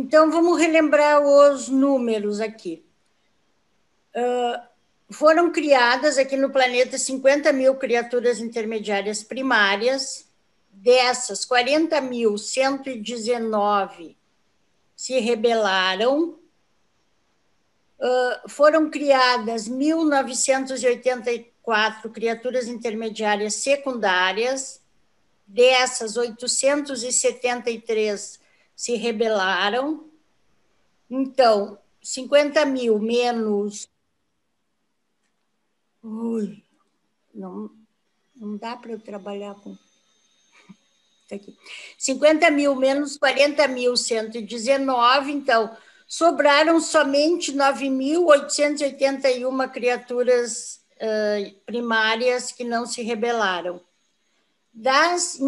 Então, vamos relembrar os números aqui. Foram criadas aqui no planeta 50 mil criaturas intermediárias primárias. Dessas, 40.119 se rebelaram. Foram criadas 1.984 criaturas intermediárias secundárias. Dessas, 873 se rebelaram. Então, 50 mil menos... Ui, não dá para eu trabalhar com... Tá aqui. 50 mil menos 40.119, então, sobraram somente 9.881 criaturas primárias que não se rebelaram. Das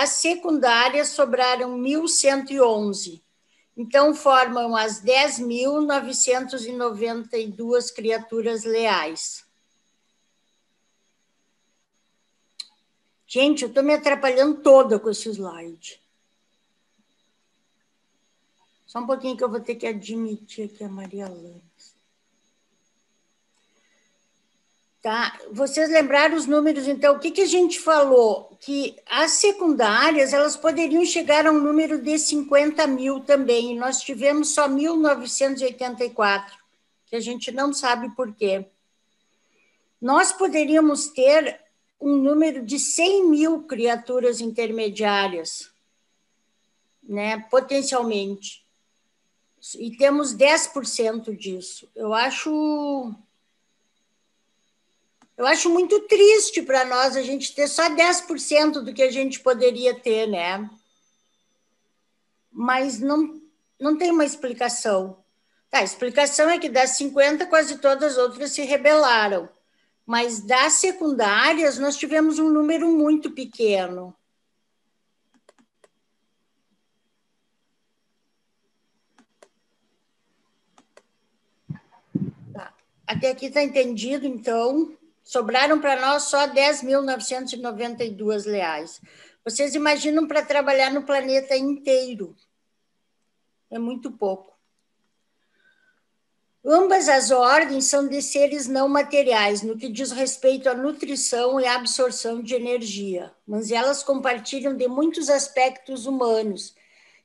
secundárias, sobraram 1.111. Então, formam as 10.992 criaturas leais. Gente, eu estou me atrapalhando toda com esse slide. Só um pouquinho que eu vou ter que admitir aqui a Maria Lanz. Tá? Vocês lembraram os números, então, o que a gente falou? Que as secundárias, elas poderiam chegar a um número de 50 mil também, e nós tivemos só 1.984, que a gente não sabe por quê. Nós poderíamos ter um número de 100 mil criaturas intermediárias, né, potencialmente. E temos 10% disso. Eu acho muito triste para nós a gente ter só 10% do que a gente poderia ter, né? Mas não tem uma explicação. Tá, a explicação é que das 50, quase todas as outras se rebelaram. Mas das secundárias, nós tivemos um número muito pequeno. Tá. Até aqui está entendido, então. Sobraram para nós só 10.992 leais. Vocês imaginam para trabalhar no planeta inteiro. É muito pouco. Ambas as ordens são de seres não materiais, no que diz respeito à nutrição e à absorção de energia, mas elas compartilham de muitos aspectos humanos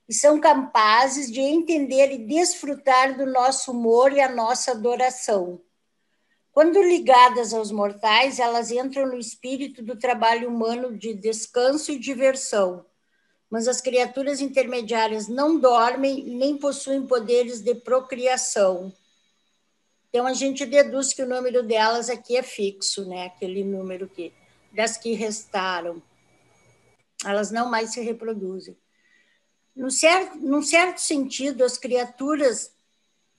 e são capazes de entender e desfrutar do nosso humor e a nossa adoração. Quando ligadas aos mortais, elas entram no espírito do trabalho humano de descanso e diversão, mas as criaturas intermediárias não dormem nem possuem poderes de procriação. Então, a gente deduz que o número delas aqui é fixo, né? Aquele número das que restaram. Elas não mais se reproduzem. Num certo sentido, as criaturas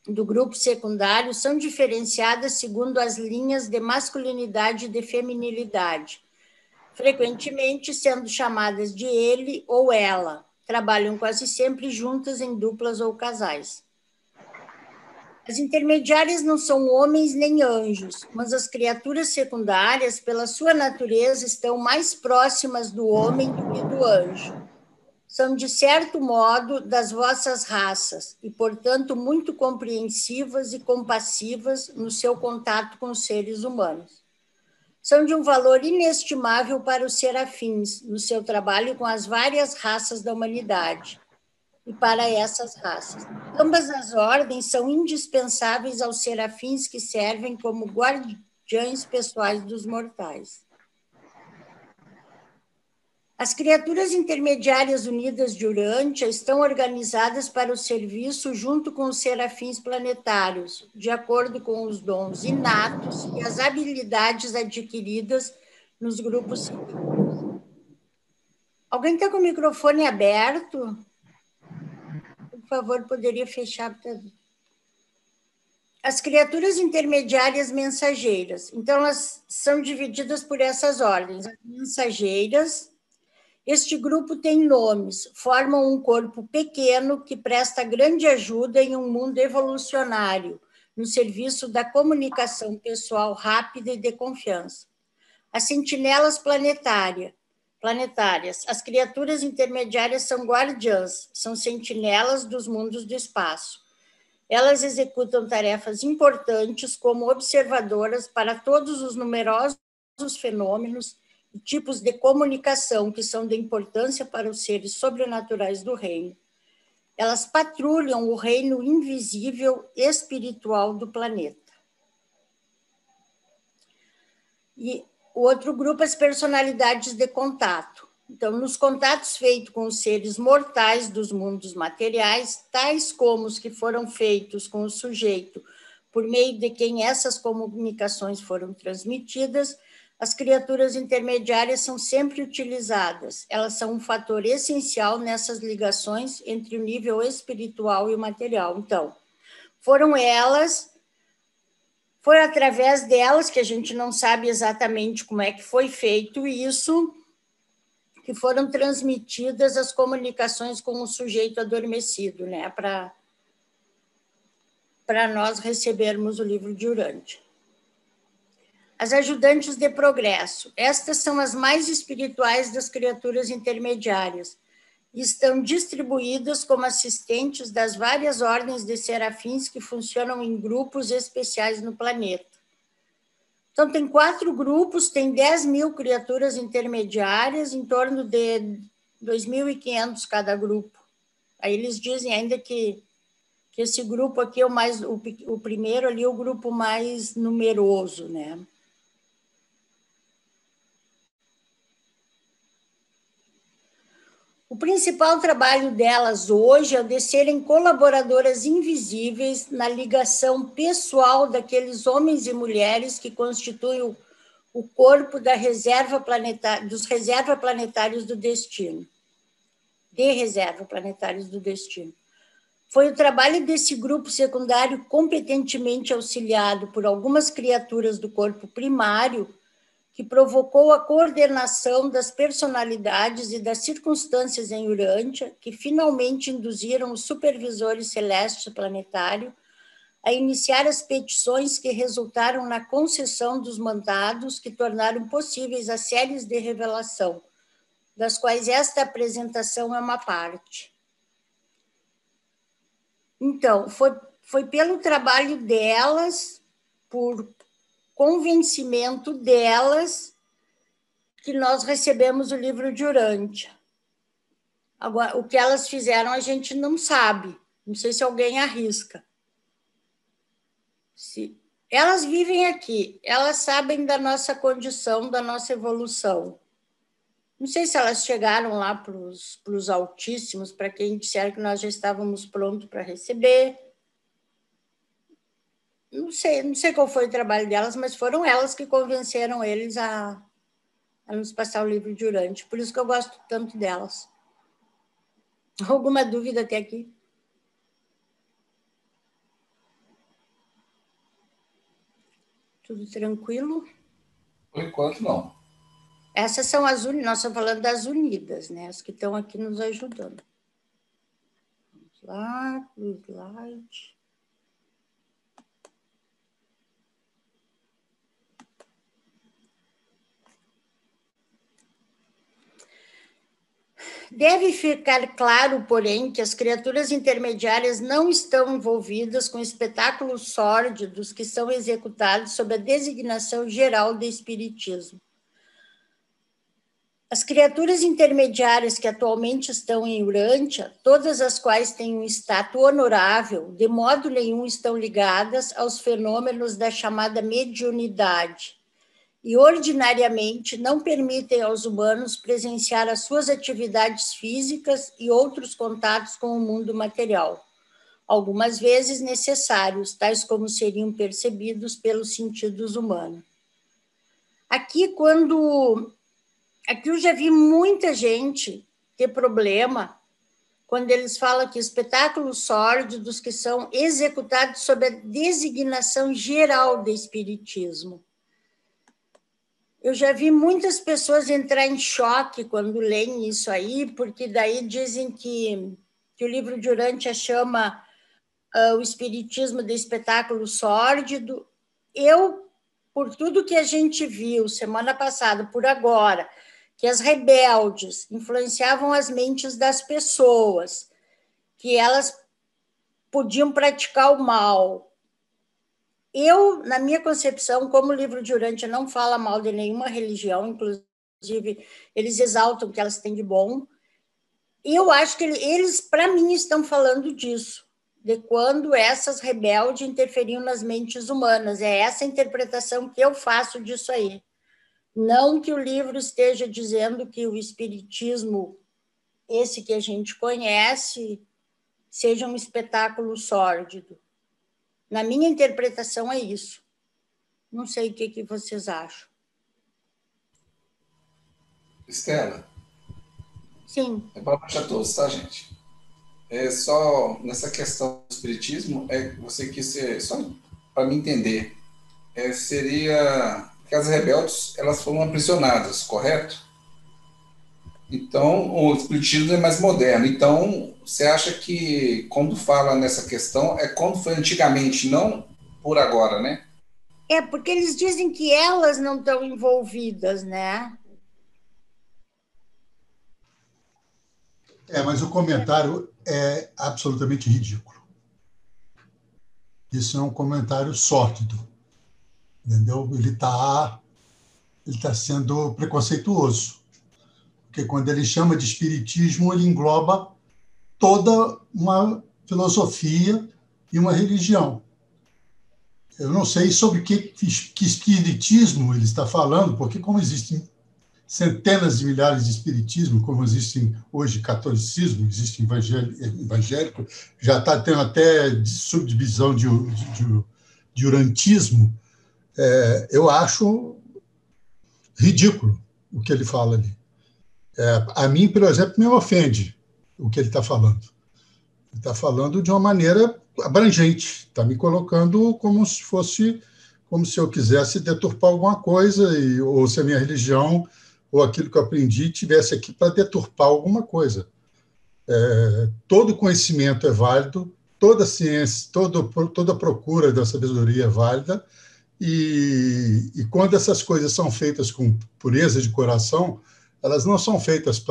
do grupo secundário são diferenciadas segundo as linhas de masculinidade e de feminilidade, frequentemente sendo chamadas de ele ou ela. Trabalham quase sempre juntas em duplas ou casais. As intermediárias não são homens nem anjos, mas as criaturas secundárias, pela sua natureza, estão mais próximas do homem do que do anjo. São, de certo modo, das vossas raças e, portanto, muito compreensivas e compassivas no seu contato com os seres humanos. São de um valor inestimável para os serafins, no seu trabalho com as várias raças da humanidade e para essas raças. Ambas as ordens são indispensáveis aos serafins que servem como guardiães pessoais dos mortais. As criaturas intermediárias unidas de Urântia estão organizadas para o serviço junto com os serafins planetários, de acordo com os dons inatos e as habilidades adquiridas nos grupos civis. Alguém está com o microfone aberto? Por favor, poderia fechar. As criaturas intermediárias mensageiras. Então, elas são divididas por essas ordens. As mensageiras, este grupo tem nomes, formam um corpo pequeno que presta grande ajuda em um mundo evolucionário, no serviço da comunicação pessoal rápida e de confiança. As sentinelas planetárias planetárias. As criaturas intermediárias são guardiãs, são sentinelas dos mundos do espaço. Elas executam tarefas importantes como observadoras para todos os numerosos fenômenos e tipos de comunicação que são de importância para os seres sobrenaturais do reino. Elas patrulham o reino invisível espiritual do planeta. E o outro grupo, as personalidades de contato. Então, nos contatos feitos com os seres mortais dos mundos materiais, tais como os que foram feitos com o sujeito, por meio de quem essas comunicações foram transmitidas, as criaturas intermediárias são sempre utilizadas. Elas são um fator essencial nessas ligações entre o nível espiritual e o material. Então, foi através delas, que a gente não sabe exatamente como é que foi feito isso, que foram transmitidas as comunicações com o sujeito adormecido, né, para nós recebermos o livro de Urântia. As ajudantes de progresso. Estas são as mais espirituais das criaturas intermediárias. Estão distribuídas como assistentes das várias ordens de serafins que funcionam em grupos especiais no planeta. Então, tem 4 grupos, tem 10.000 criaturas intermediárias, em torno de 2.500 cada grupo. Aí eles dizem ainda que esse grupo aqui é o primeiro ali é o grupo mais numeroso, né? O principal trabalho delas hoje é o de serem colaboradoras invisíveis na ligação pessoal daqueles homens e mulheres que constituem o corpo da reserva planetária, dos reserva planetários do destino. De reserva planetários do destino. Foi o trabalho desse grupo secundário competentemente auxiliado por algumas criaturas do corpo primário que provocou a coordenação das personalidades e das circunstâncias em Urântia, que finalmente induziram os supervisores celestes planetário a iniciar as petições que resultaram na concessão dos mandados que tornaram possíveis as séries de revelação, das quais esta apresentação é uma parte. Então, foi pelo trabalho delas, por convencimento delas, que nós recebemos o livro de Urântia. Agora, o que elas fizeram a gente não sabe. Não sei se alguém arrisca. Elas vivem aqui, elas sabem da nossa condição, da nossa evolução. Não sei se elas chegaram lá para os altíssimos, para quem disseram que nós já estávamos prontos para receber. Não sei qual foi o trabalho delas, mas foram elas que convenceram eles a nos passar o livro de Urântia. Por isso que eu gosto tanto delas. Alguma dúvida até aqui? Tudo tranquilo? Por enquanto, não. Essas são as unidas, nós estamos falando das unidas, né? As que estão aqui nos ajudando. Vamos lá, slide. Deve ficar claro, porém, que as criaturas intermediárias não estão envolvidas com espetáculos sórdidos que são executados sob a designação geral de espiritismo. As criaturas intermediárias que atualmente estão em Urântia, todas as quais têm um status honorável, de modo nenhum estão ligadas aos fenômenos da chamada mediunidade, e ordinariamente não permitem aos humanos presenciar as suas atividades físicas e outros contatos com o mundo material, algumas vezes necessários, tais como seriam percebidos pelos sentidos humanos. Aqui eu já vi muita gente ter problema quando eles falam que espetáculos sórdidos que são executados sob a designação geral do espiritismo. Eu já vi muitas pessoas entrar em choque quando leem isso aí, porque daí dizem que o livro de Urântia chama o espiritismo de espetáculo sórdido. Eu, por tudo que a gente viu semana passada, por agora, que as rebeldes influenciavam as mentes das pessoas, que elas podiam praticar o mal. Eu, na minha concepção, como o livro de Urântia não fala mal de nenhuma religião, inclusive eles exaltam o que elas têm de bom, eu acho que eles, para mim, estão falando disso, de quando essas rebeldes interferiam nas mentes humanas. É essa interpretação que eu faço disso aí. Não que o livro esteja dizendo que o espiritismo, esse que a gente conhece, seja um espetáculo sórdido. Na minha interpretação é isso. Não sei o que vocês acham. Estela, Sim. é para baixar todos, tá, gente? É só nessa questão do espiritismo, você quis ser, só para me entender, seria que as rebeldes elas foram aprisionadas, correto? Então, o espiritismo é mais moderno. Então, você acha que quando fala nessa questão é como foi antigamente, não por agora, né? É, porque eles dizem que elas não estão envolvidas, né? Mas o comentário é absolutamente ridículo. Isso é um comentário sórdido, entendeu? Ele tá sendo preconceituoso, porque quando ele chama de espiritismo, ele engloba toda uma filosofia e uma religião. Eu não sei sobre que espiritismo ele está falando, porque como existem centenas de milhares de espiritismo, como existem hoje catolicismo, existe evangélico, já está tendo até subdivisão de urantismo. Eu acho ridículo o que ele fala ali. A mim, por exemplo, me ofende o que ele está falando. Ele está falando de uma maneira abrangente, está me colocando como se eu quisesse deturpar alguma coisa, ou se a minha religião ou aquilo que eu aprendi tivesse aqui para deturpar alguma coisa. Todo conhecimento é válido, toda ciência, toda procura da sabedoria é válida, e quando essas coisas são feitas com pureza de coração, elas não são feitas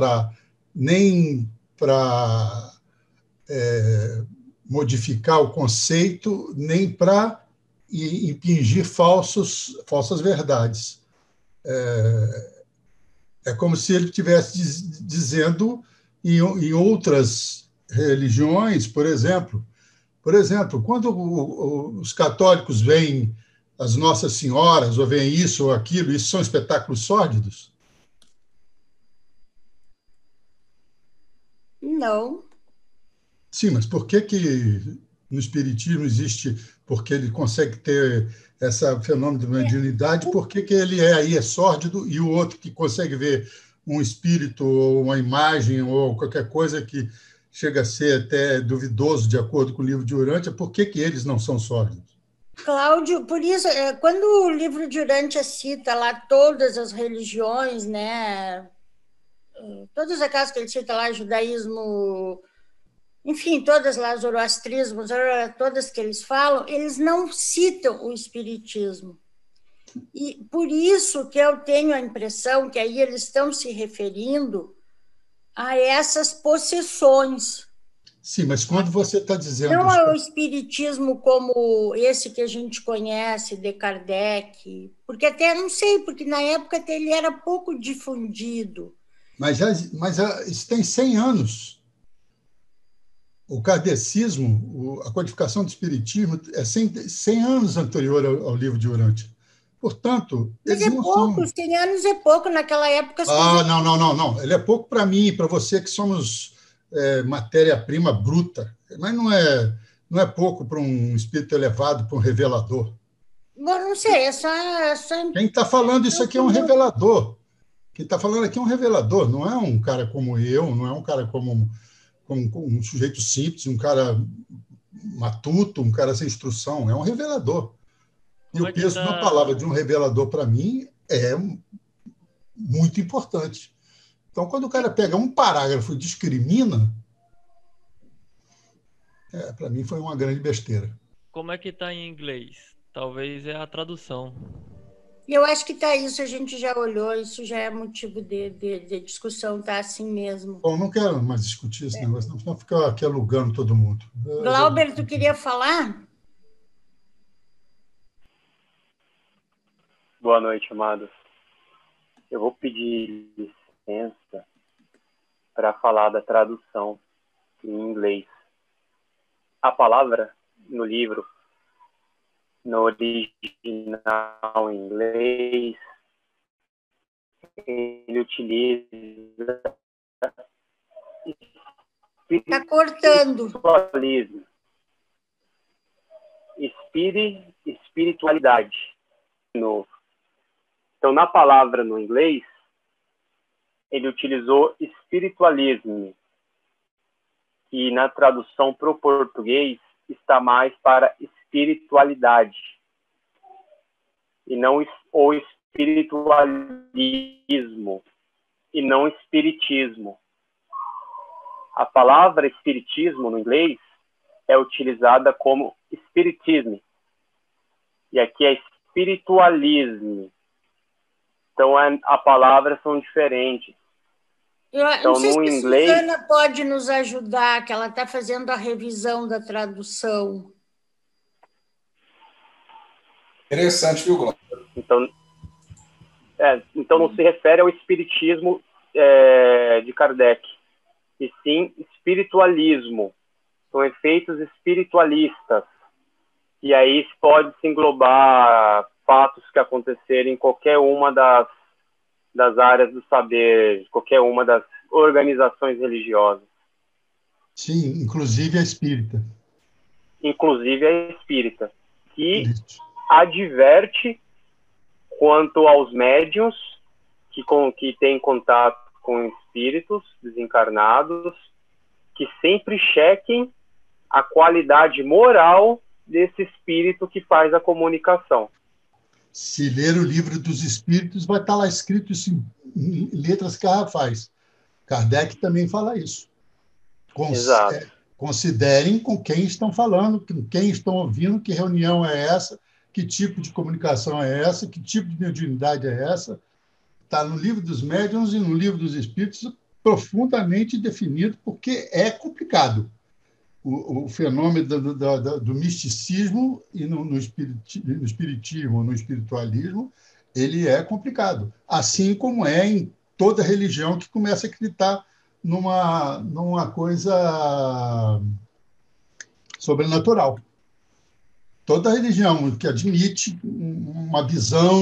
nem para modificar o conceito, nem para impingir falsas verdades. É como se ele estivesse dizendo em outras religiões, por exemplo, quando os católicos veem as Nossas Senhoras, ou veem isso ou aquilo, isso são espetáculos sórdidos? Não. Sim, mas por que no Espiritismo existe, porque ele consegue ter esse fenômeno de mediunidade, por que ele é sórdido, e o outro que consegue ver um espírito ou uma imagem ou qualquer coisa que chega a ser até duvidoso, de acordo com o livro de Urântia, por que eles não são sórdidos? Cláudio, por isso, quando o livro de Urântia cita lá todas as religiões, né? Todas aquelas que ele cita lá, judaísmo, enfim, todas lá, zoroastrismo, todas que eles falam, eles não citam o espiritismo. E por isso que eu tenho a impressão que aí eles estão se referindo a essas possessões. Sim, mas quando você está dizendo... Não é o espiritismo como esse que a gente conhece, de Kardec, porque até, não sei, porque na época até ele era pouco difundido. Mas isso tem 100 anos. O kardecismo, a codificação do espiritismo, é 100 anos anterior ao livro de Urântia. Portanto, Mas eles é não pouco, são... 100 anos é pouco, naquela época as coisas... Não. Ele é pouco para mim e para você, que somos matéria-prima bruta. Mas não é pouco para um espírito elevado, para um revelador. Bom, não sei, é só Quem está falando isso aqui é um revelador. Quem está falando aqui é um revelador, não é um cara como eu, não é um cara como um sujeito simples, um cara matuto, um cara sem instrução, é um revelador. E o peso da palavra de um revelador, para mim, é muito importante. Então, quando o cara pega um parágrafo e discrimina, para mim foi uma grande besteira. Como é que está em inglês? Talvez é a tradução. E eu acho que está isso, a gente já olhou, isso já é motivo de discussão, está assim mesmo. Bom, não quero mais discutir esse negócio, não, senão ficar aqui alugando todo mundo. Glauber, tu queria falar? Boa noite, amados. Eu vou pedir licença para falar da tradução em inglês. A palavra no livro, no original em inglês, ele utiliza Está cortando. espiritualismo, espiritualidade. Então, na palavra no inglês, ele utilizou espiritualismo, que na tradução para o português está mais para espiritualidade, e não o espiritualismo, e não espiritismo. A palavra espiritismo no inglês é utilizada como spiritism, e aqui é espiritualismo. Então, a palavra são diferentes. Então, não sei no se inglês, a Suzana pode nos ajudar, que ela está fazendo a revisão da tradução. Interessante, viu, Glauber? Então não se refere ao espiritismo de Kardec, e sim espiritualismo. São efeitos espiritualistas. E aí pode se englobar fatos que acontecerem em qualquer uma das áreas do saber, qualquer uma das organizações religiosas. Sim, inclusive a espírita. Inclusive a espírita, que adverte quanto aos médiuns que têm contato com espíritos desencarnados, que sempre chequem a qualidade moral desse espírito que faz a comunicação. Se ler o livro dos espíritos, vai estar lá escrito isso em letras garrafais. Kardec também fala isso. Exato. Considerem com quem estão falando, com quem estão ouvindo, que reunião é essa, que tipo de comunicação é essa, que tipo de mediunidade é essa. Está no livro dos médiuns e no livro dos espíritos profundamente definido, porque é complicado. O fenômeno do misticismo e no espiritismo, no espiritualismo, ele é complicado. Assim como é em toda religião que começa a acreditar numa coisa sobrenatural. Toda religião que admite uma visão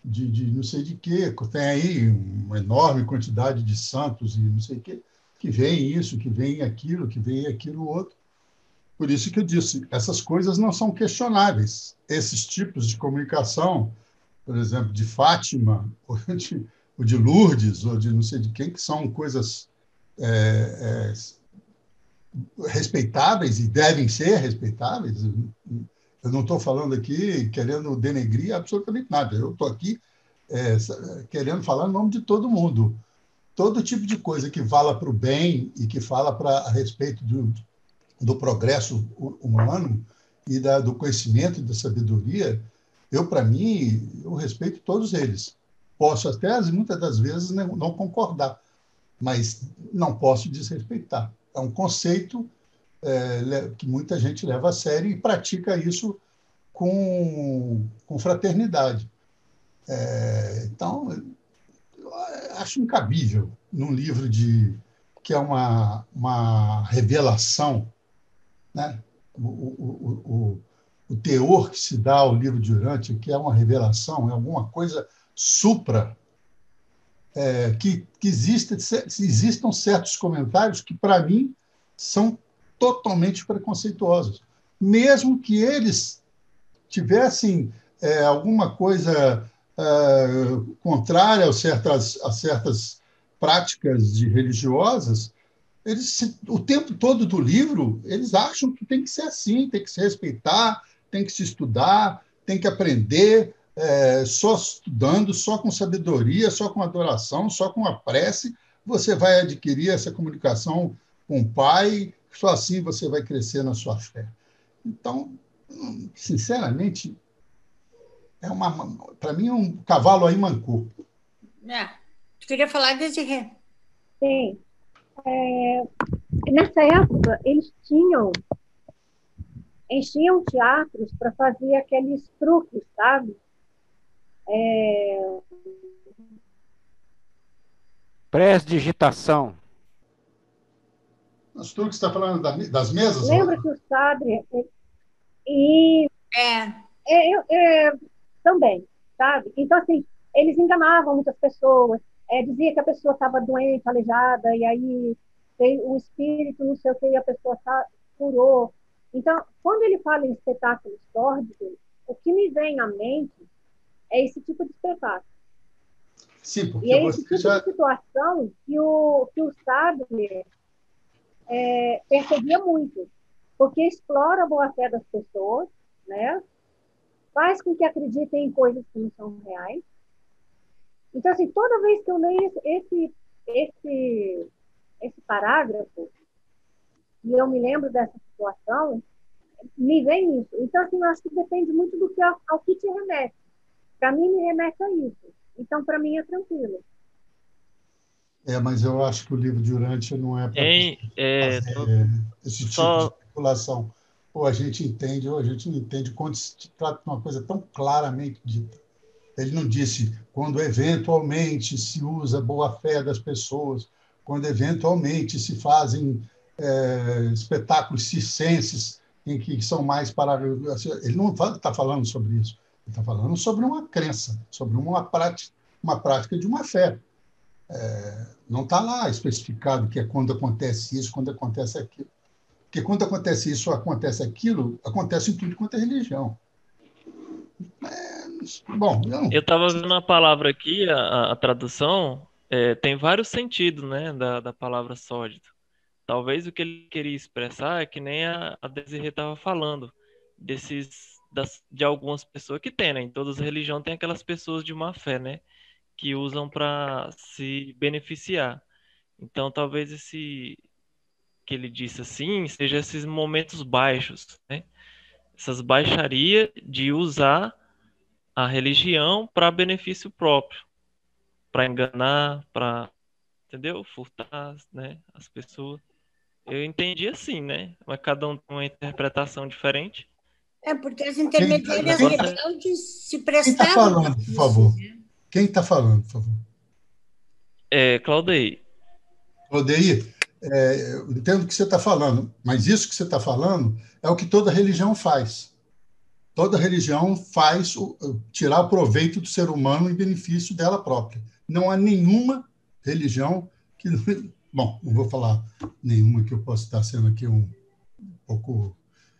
de não sei de quê, tem aí uma enorme quantidade de santos e não sei o quê, que vem isso, que vem aquilo outro. Por isso que eu disse, essas coisas não são questionáveis. Esses tipos de comunicação, por exemplo, de Fátima, ou de Lourdes, ou de não sei de quem, que são coisas respeitáveis e devem ser respeitáveis. Eu não estou falando aqui querendo denegrir absolutamente nada. Eu estou aqui querendo falar em nome de todo mundo. Todo tipo de coisa que fala para o bem e que fala a respeito do progresso humano e do conhecimento e da sabedoria, para mim, eu respeito todos eles. Posso até, muitas das vezes, não concordar, mas não posso desrespeitar. É um conceito que muita gente leva a sério e pratica isso com fraternidade. Então, eu acho incabível, num livro que é uma revelação, né? O teor que se dá ao livro de Urântia, que é uma revelação, é alguma coisa supra, que existam certos comentários que, para mim, são totalmente preconceituosos. Mesmo que eles tivessem alguma coisa contrária a certas práticas religiosas, eles, o tempo todo do livro, eles acham que tem que ser assim, tem que se respeitar, tem que se estudar, tem que aprender, só estudando, só com sabedoria, só com adoração, só com a prece, você vai adquirir essa comunicação com o Pai, só assim você vai crescer na sua fé. Então, sinceramente, para mim, um cavalo aí mancou. Tu queria falar, Desirê? Sim. Nessa época, eles enchiam teatros para fazer aqueles truques, sabe? Pré-digitação. Os truques você está falando das mesas? Lembra que o Sabre... E também, sabe? Então, assim, eles enganavam muitas pessoas, dizia que a pessoa estava doente, aleijada, e aí o espírito, não sei o que, e a pessoa curou. Então, quando ele fala em espetáculo sórdido, o que me vem à mente é esse tipo de espetáculo. Sim, porque e é esse tipo de situação que o Sabre percebia muito, porque explora a boa-fé das pessoas, né? Faz com que acreditem em coisas que não são reais. Então, assim, toda vez que eu leio esse parágrafo, e eu me lembro dessa situação, me vem isso. Então, assim, eu acho que depende muito do que ao que te remete. Para mim, me remete a isso. Então, para mim, é tranquilo. Mas eu acho que o livro de Urântia não é para fazer esse tipo de especulação. Ou a gente entende, ou a gente não entende quando se trata de uma coisa tão claramente dita. Ele não disse quando eventualmente se usa a boa-fé das pessoas, quando eventualmente se fazem espetáculos circenses em que são mais para... Ele não está falando sobre isso. Ele está falando sobre uma crença, sobre uma prática de uma fé. Não está lá especificado que é quando acontece isso, quando acontece aquilo. Porque quando acontece isso ou acontece aquilo, acontece em tudo quanto é religião. Bom, eu estava vendo a palavra aqui, a tradução, tem vários sentidos, né, da palavra sórdido. Talvez o que ele queria expressar é que nem a Desirê estava falando, de algumas pessoas que tem, né? Em todas as religiões tem aquelas pessoas de má fé, né? Que usam para se beneficiar. Então, talvez esse que ele disse assim, seja esses momentos baixos, né? Essas baixarias de usar a religião para benefício próprio, para enganar, para, entendeu? Furtar, né? As pessoas. Eu entendi assim, né? Mas cada um tem uma interpretação diferente. Porque as intermediárias rebeldes se prestavam... Quem está falando, por favor? Quem está falando, por favor? Claudei. Claudei, eu entendo o que você está falando, mas isso que você está falando é o que toda religião faz. Toda religião faz tirar o proveito do ser humano em benefício dela própria. Não há nenhuma religião que... Bom, não vou falar nenhuma, que eu posso estar sendo aqui um pouco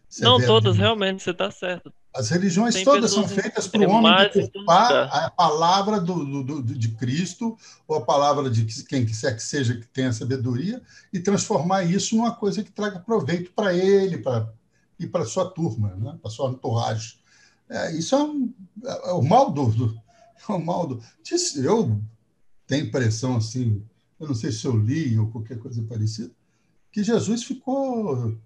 severo. Não, todas, realmente, você está certo. As religiões todas são feitas para o homem deturpar a palavra de Cristo, ou a palavra de quem quer que seja que tenha sabedoria, e transformar isso numa coisa que traga proveito para ele e para a sua turma, né? Para a sua entourage. Isso é o mal do... Eu tenho impressão, assim, eu não sei se eu li ou qualquer coisa parecida, que Jesus ficou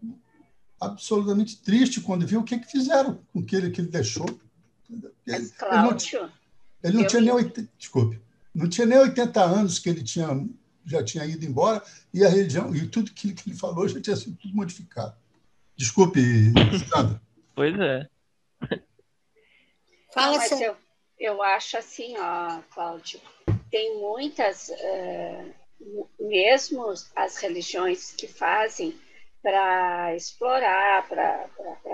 absolutamente triste quando viu o que fizeram com o que ele deixou. Mas, Cláudio... Ele não tinha nem 80... Desculpe. Não tinha nem 80 anos que ele já tinha ido embora, e a religião, e tudo que ele falou já tinha sido tudo modificado. Desculpe, Sandra. Pois é. Fala, mas eu acho assim, Cláudio, tem muitas, mesmo as religiões que fazem para explorar, para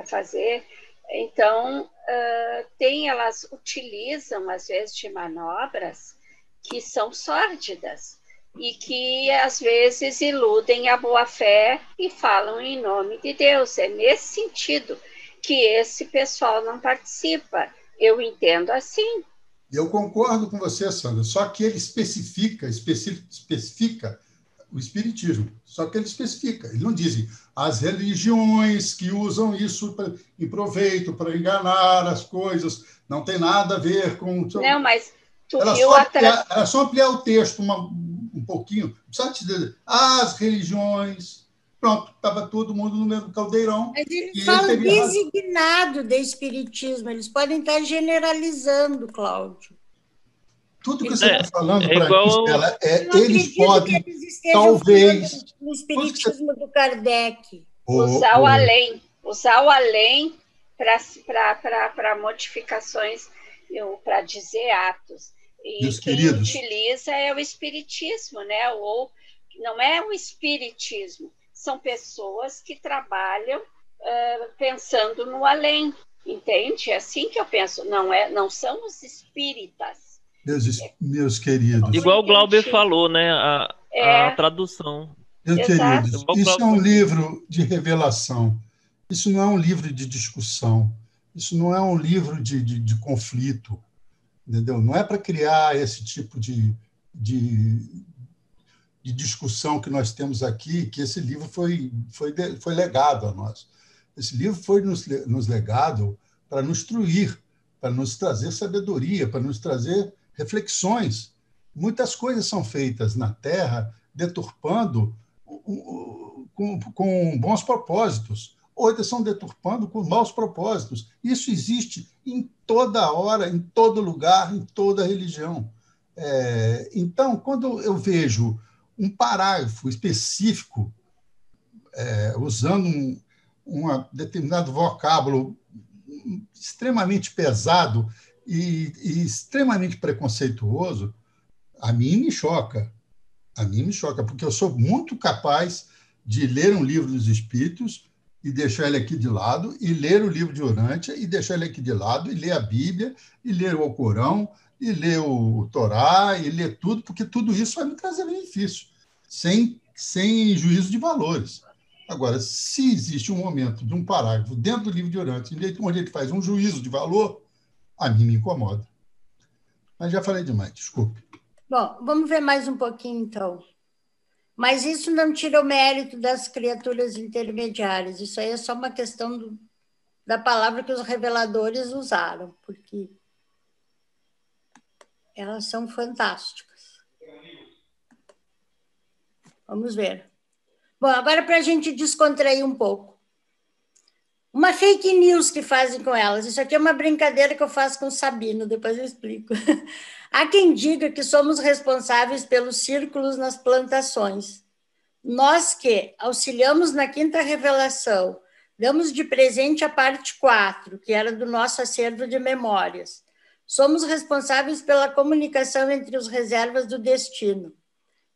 fazer, então elas utilizam às vezes de manobras que são sórdidas e que às vezes iludem a boa-fé e falam em nome de Deus. É nesse sentido que esse pessoal não participa. Eu entendo assim. Eu concordo com você, Sandra, só que ele especifica o espiritismo, só que ele especifica. Ele não diz as religiões que usam isso em proveito, para enganar as coisas, não tem nada a ver com... Não, mas Era só ampliar o texto um pouquinho, só te dizer, as religiões pronto, estava todo mundo no mesmo caldeirão. Mas eles e falam ele teria designado de espiritismo, eles podem estar generalizando, Cláudio. Tudo que você está falando é para mim, igual. Stella, Eu não eles acredito que podem, eles estejam talvez... falando do espiritismo do Kardec. Usar o além para modificações, para dizer atos. E Meus quem queridos, utiliza é o espiritismo, né? Ou não é o espiritismo, são pessoas que trabalham pensando no além, entende? É assim que eu penso. Não são os espíritas. meus queridos, Igual o Glauber falou, né? A tradução. meus Exato. queridos, isso é um livro de revelação. Isso não é um livro de discussão. Isso não é um livro de conflito. Entendeu? Não é para criar esse tipo de discussão que nós temos aqui, que esse livro foi legado a nós. Esse livro foi nos legado para nos instruir, para nos trazer sabedoria, para nos trazer reflexões. Muitas coisas são feitas na Terra deturpando com bons propósitos, outras são deturpando com maus propósitos. Isso existe em toda hora, em todo lugar, em toda religião. Então, quando eu vejo um parágrafo específico usando um determinado vocábulo extremamente pesado e extremamente preconceituoso, a mim me choca. A mim me choca, porque eu sou muito capaz de ler um livro dos Espíritos e deixar ele aqui de lado, e ler o livro de Urântia e deixar ele aqui de lado, e ler a Bíblia, e ler o Alcorão, e ler o Torá, e ler tudo, porque tudo isso vai me trazer benefício, sem juízo de valores. Agora, se existe um momento de um parágrafo dentro do livro de Urântia, onde ele faz um juízo de valor, a mim me incomoda. Mas já falei demais, desculpe. Bom, vamos ver mais um pouquinho, então. Mas isso não tira o mérito das criaturas intermediárias. Isso aí é só uma questão da palavra que os reveladores usaram, porque elas são fantásticas. Vamos ver. Bom, agora para a gente descontrair um pouco. Uma fake news que fazem com elas. Isso aqui é uma brincadeira que eu faço com o Sabino, depois eu explico. Há quem diga que somos responsáveis pelos círculos nas plantações. Nós que auxiliamos na quinta revelação, damos de presente a parte 4, que era do nosso acervo de memórias. Somos responsáveis pela comunicação entre os reservas do destino.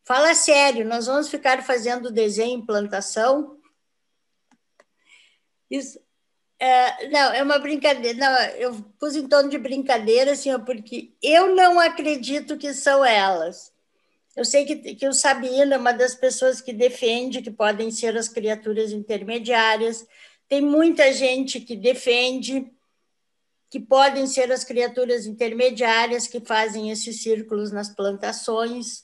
Fala sério, nós vamos ficar fazendo desenho em plantação? Isso, não, é uma brincadeira. Não, eu pus em tom de brincadeira, assim, porque eu não acredito que são elas. Eu sei que o Sabino é uma das pessoas que defende que podem ser as criaturas intermediárias. Tem muita gente que defende que podem ser as criaturas intermediárias que fazem esses círculos nas plantações.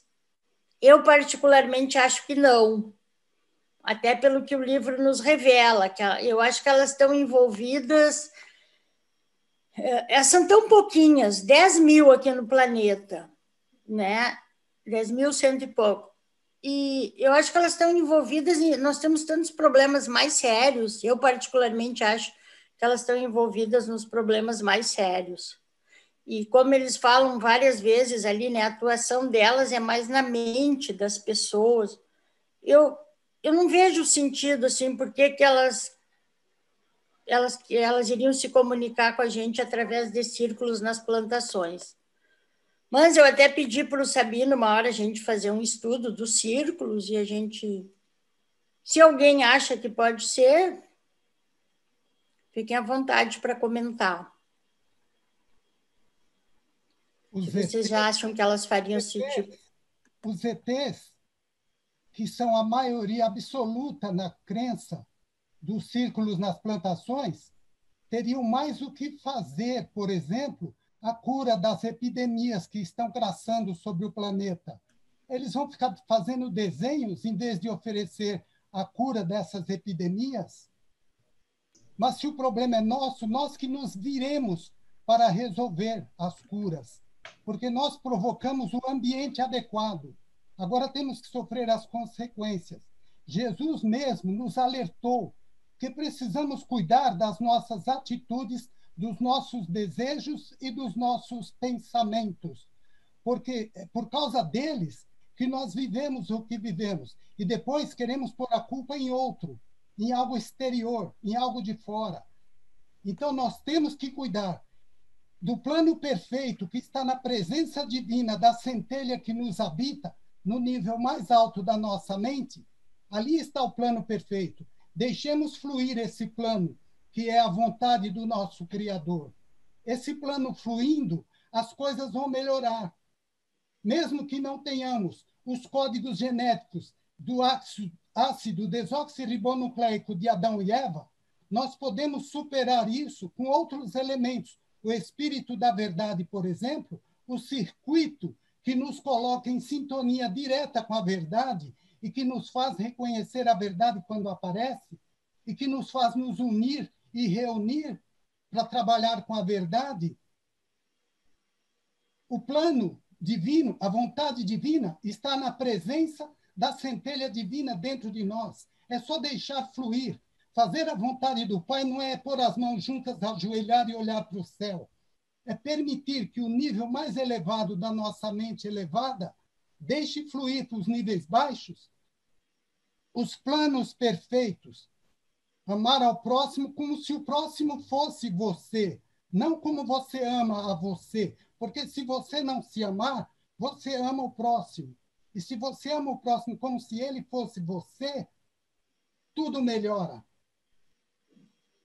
Eu, particularmente, acho que não. Até pelo que o livro nos revela, que eu acho que elas estão envolvidas... São tão pouquinhas, 10 mil aqui no planeta, né? 10.100 e pouco. E eu acho que elas estão envolvidas em... Nós temos tantos problemas mais sérios, eu particularmente acho que elas estão envolvidas nos problemas mais sérios. E como eles falam várias vezes ali, né, a atuação delas é mais na mente das pessoas. Eu não vejo sentido, assim, por que elas iriam se comunicar com a gente através de círculos nas plantações. Mas eu até pedi para o Sabino, uma hora, a gente fazer um estudo dos círculos e a gente... Se alguém acha que pode ser, fiquem à vontade para comentar. Se vocês já acham que elas fariam esse tipo... Os ETs, que são a maioria absoluta na crença dos círculos nas plantações, teriam mais o que fazer, por exemplo, a cura das epidemias que estão graçando sobre o planeta. Eles vão ficar fazendo desenhos em vez de oferecer a cura dessas epidemias? Mas se o problema é nosso, nós que nos viremos para resolver as curas, porque nós provocamos o ambiente adequado. Agora temos que sofrer as consequências. Jesus mesmo nos alertou que precisamos cuidar das nossas atitudes, dos nossos desejos e dos nossos pensamentos, porque é por causa deles que nós vivemos o que vivemos, e depois queremos pôr a culpa em outro, em algo exterior, em algo de fora. Então, nós temos que cuidar do plano perfeito que está na presença divina, da centelha que nos habita, no nível mais alto da nossa mente. Ali está o plano perfeito. Deixemos fluir esse plano, que é a vontade do nosso Criador. Esse plano fluindo, as coisas vão melhorar. Mesmo que não tenhamos os códigos genéticos do ácido desoxirribonucleico de Adão e Eva, nós podemos superar isso com outros elementos. O Espírito da Verdade, por exemplo, o circuito que nos coloca em sintonia direta com a verdade e que nos faz reconhecer a verdade quando aparece e que nos faz nos unir e reunir para trabalhar com a verdade. O plano divino, a vontade divina, está na presença da centelha divina dentro de nós. É só deixar fluir. Fazer a vontade do Pai não é pôr as mãos juntas, ajoelhar e olhar para o céu. É permitir que o nível mais elevado da nossa mente elevada deixe fluir para os níveis baixos os planos perfeitos. Amar ao próximo como se o próximo fosse você, não como você ama a você. Porque se você não se amar, você ama o próximo. E se você ama o próximo como se ele fosse você, tudo melhora.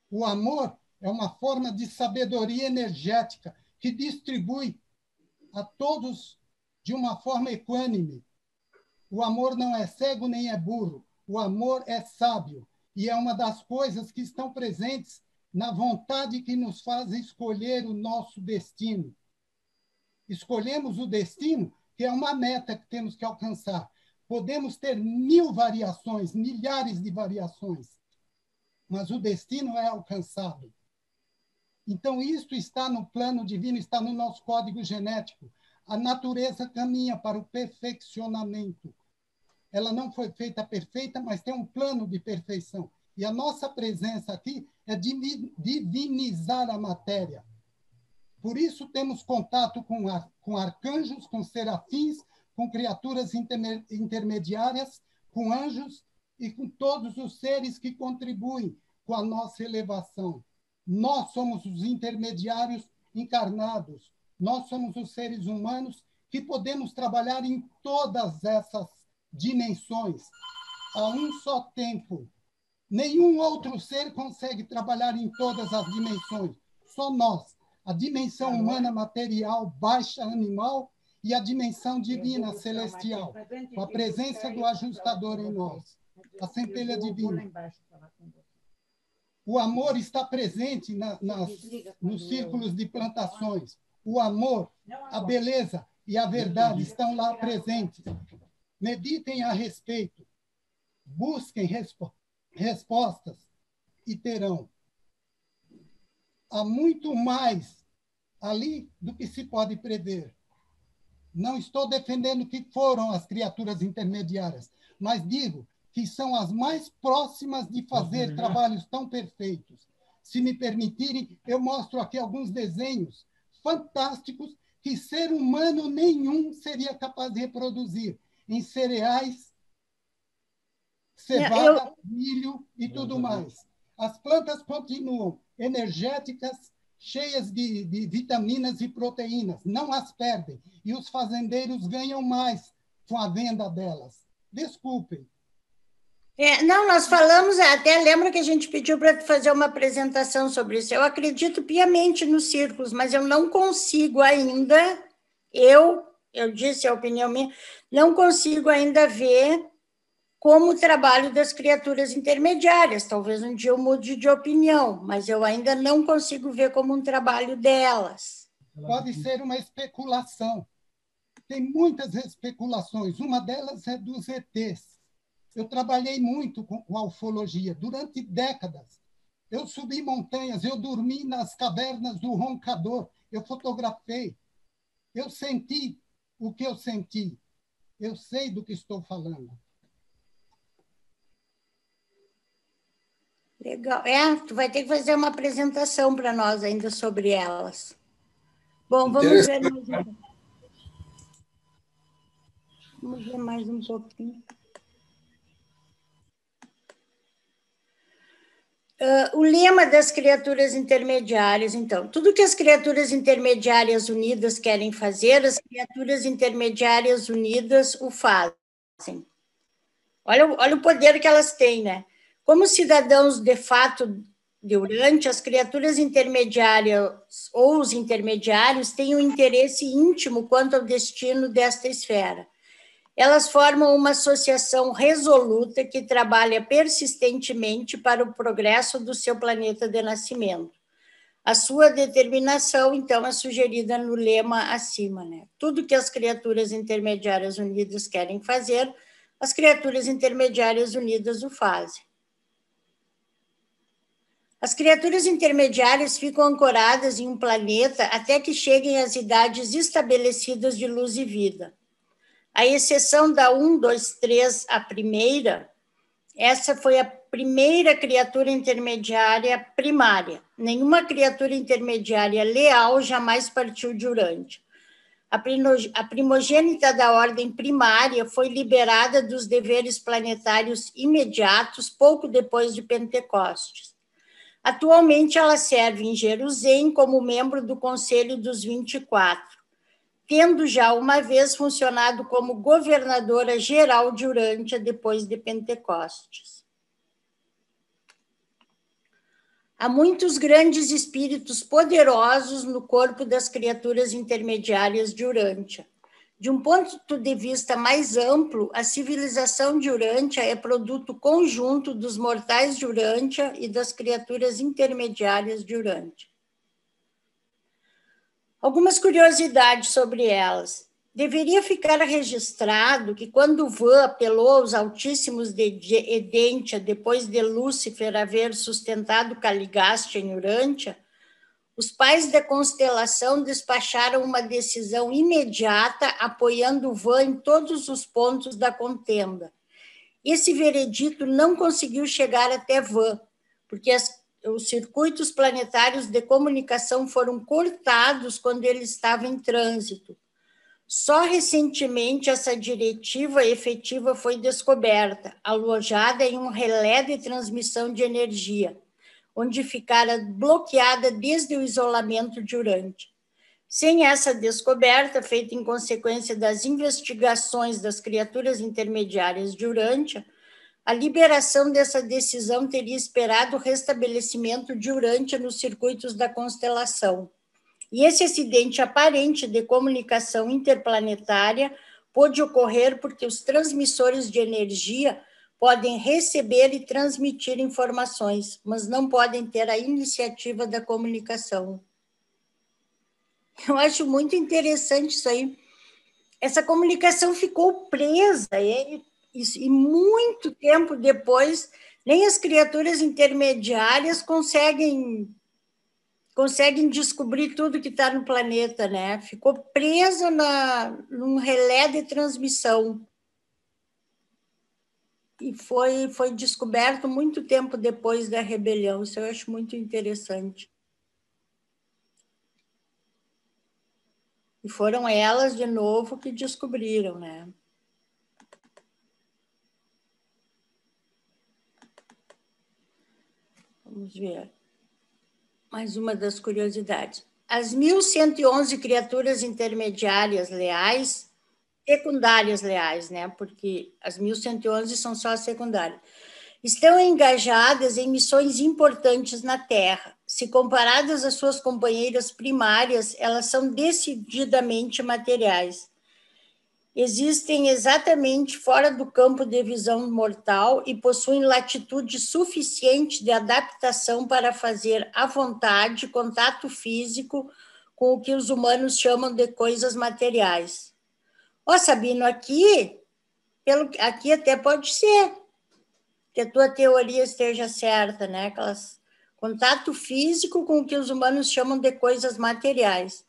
O amor é uma forma de sabedoria energética que distribui a todos de uma forma equânime. O amor não é cego nem é burro. O amor é sábio. E é uma das coisas que estão presentes na vontade que nos faz escolher o nosso destino. Escolhemos o destino, que é uma meta que temos que alcançar. Podemos ter 1000 variações, milhares de variações, mas o destino é alcançado. Então, isto está no plano divino, está no nosso código genético. A natureza caminha para o perfeccionamento. Ela não foi feita perfeita, mas tem um plano de perfeição. E a nossa presença aqui é divinizar a matéria. Por isso temos contato com arcanjos, com serafins, com criaturas intermediárias, com anjos e com todos os seres que contribuem com a nossa elevação. Nós somos os intermediários encarnados. Nós somos os seres humanos que podemos trabalhar em todas essas dimensões a um só tempo. Nenhum outro ser consegue trabalhar em todas as dimensões. Só nós. A dimensão humana material, baixa, animal, e a dimensão divina, celestial, com a presença do ajustador em nós, a centelha divina. O amor está presente nos círculos de plantações. O amor, a beleza e a verdade estão lá presentes. Meditem a respeito. Busquem respostas e terão. Há muito mais ali do que se pode prever. Não estou defendendo que foram as criaturas intermediárias, mas digo que são as mais próximas de fazer trabalhos tão perfeitos. Se me permitirem, eu mostro aqui alguns desenhos fantásticos que ser humano nenhum seria capaz de reproduzir em cereais, cevada, milho e tudo mais. As plantas continuam energéticas, cheias de vitaminas e proteínas, não as perdem. E os fazendeiros ganham mais com a venda delas. Desculpem. Não, nós falamos, até lembro que a gente pediu para fazer uma apresentação sobre isso. Eu acredito piamente nos círculos, mas eu não consigo ainda, eu disse a opinião minha, não consigo ainda ver como o trabalho das criaturas intermediárias. Talvez um dia eu mude de opinião, mas eu ainda não consigo ver como um trabalho delas. Pode ser uma especulação. Tem muitas especulações. Uma delas é dos ETs. Eu trabalhei muito com a ufologia durante décadas. Eu subi montanhas, eu dormi nas cavernas do Roncador, eu fotografei. Eu senti o que eu senti. Eu sei do que estou falando. Legal. Tu vai ter que fazer uma apresentação para nós ainda sobre elas. Bom, vamos ver mais um pouquinho. Vamos ver mais um pouquinho. O lema das criaturas intermediárias, então, tudo que as criaturas intermediárias unidas querem fazer, as criaturas intermediárias unidas o fazem. Olha o poder que elas têm, né? Como cidadãos de fato de Urântia, as criaturas intermediárias ou os intermediários têm um interesse íntimo quanto ao destino desta esfera. Elas formam uma associação resoluta que trabalha persistentemente para o progresso do seu planeta de nascimento. A sua determinação, então, é sugerida no lema acima, né? Tudo que as criaturas intermediárias unidas querem fazer, as criaturas intermediárias unidas o fazem. As criaturas intermediárias ficam ancoradas em um planeta até que cheguem às idades estabelecidas de luz e vida. A exceção da 1, 2, 3, a primeira, essa foi a primeira criatura intermediária primária. Nenhuma criatura intermediária leal jamais partiu de Urântia. A primogênita da ordem primária foi liberada dos deveres planetários imediatos pouco depois de Pentecostes. Atualmente, ela serve em Jerusalém como membro do Conselho dos 24. Tendo já uma vez funcionado como governadora geral de Urântia depois de Pentecostes. Há muitos grandes espíritos poderosos no corpo das criaturas intermediárias de Urântia. De um ponto de vista mais amplo, a civilização de Urântia é produto conjunto dos mortais de Urântia e das criaturas intermediárias de Urântia. Algumas curiosidades sobre elas. Deveria ficar registrado que quando Vã apelou aos altíssimos de Edentia, depois de Lúcifer haver sustentado Caligaste em Urântia, os pais da constelação despacharam uma decisão imediata, apoiando Vã em todos os pontos da contenda. Esse veredito não conseguiu chegar até Vã, porque os circuitos planetários de comunicação foram cortados quando ele estava em trânsito. Só recentemente essa diretiva efetiva foi descoberta, alojada em um relé de transmissão de energia, onde ficara bloqueada desde o isolamento de Urântia. Sem essa descoberta, feita em consequência das investigações das criaturas intermediárias de Urântia, a liberação dessa decisão teria esperado o restabelecimento de Urântia nos circuitos da constelação. E esse acidente aparente de comunicação interplanetária pôde ocorrer porque os transmissores de energia podem receber e transmitir informações, mas não podem ter a iniciativa da comunicação. Eu acho muito interessante isso aí. Essa comunicação ficou presa, e muito tempo depois, nem as criaturas intermediárias conseguem descobrir tudo que está no planeta, né? Ficou presa num relé de transmissão. E foi descoberto muito tempo depois da rebelião. Isso eu acho muito interessante. E foram elas, de novo, que descobriram, né? Vamos ver. Mais uma das curiosidades. As 1.111 criaturas intermediárias leais, secundárias leais, né? Porque as 1.111 são só as secundárias, estão engajadas em missões importantes na Terra. Se comparadas às suas companheiras primárias, elas são decididamente materiais. Existem exatamente fora do campo de visão mortal e possuem latitude suficiente de adaptação para fazer à vontade contato físico com o que os humanos chamam de coisas materiais. Sabino, aqui até pode ser que a tua teoria esteja certa, né? Contato físico com o que os humanos chamam de coisas materiais.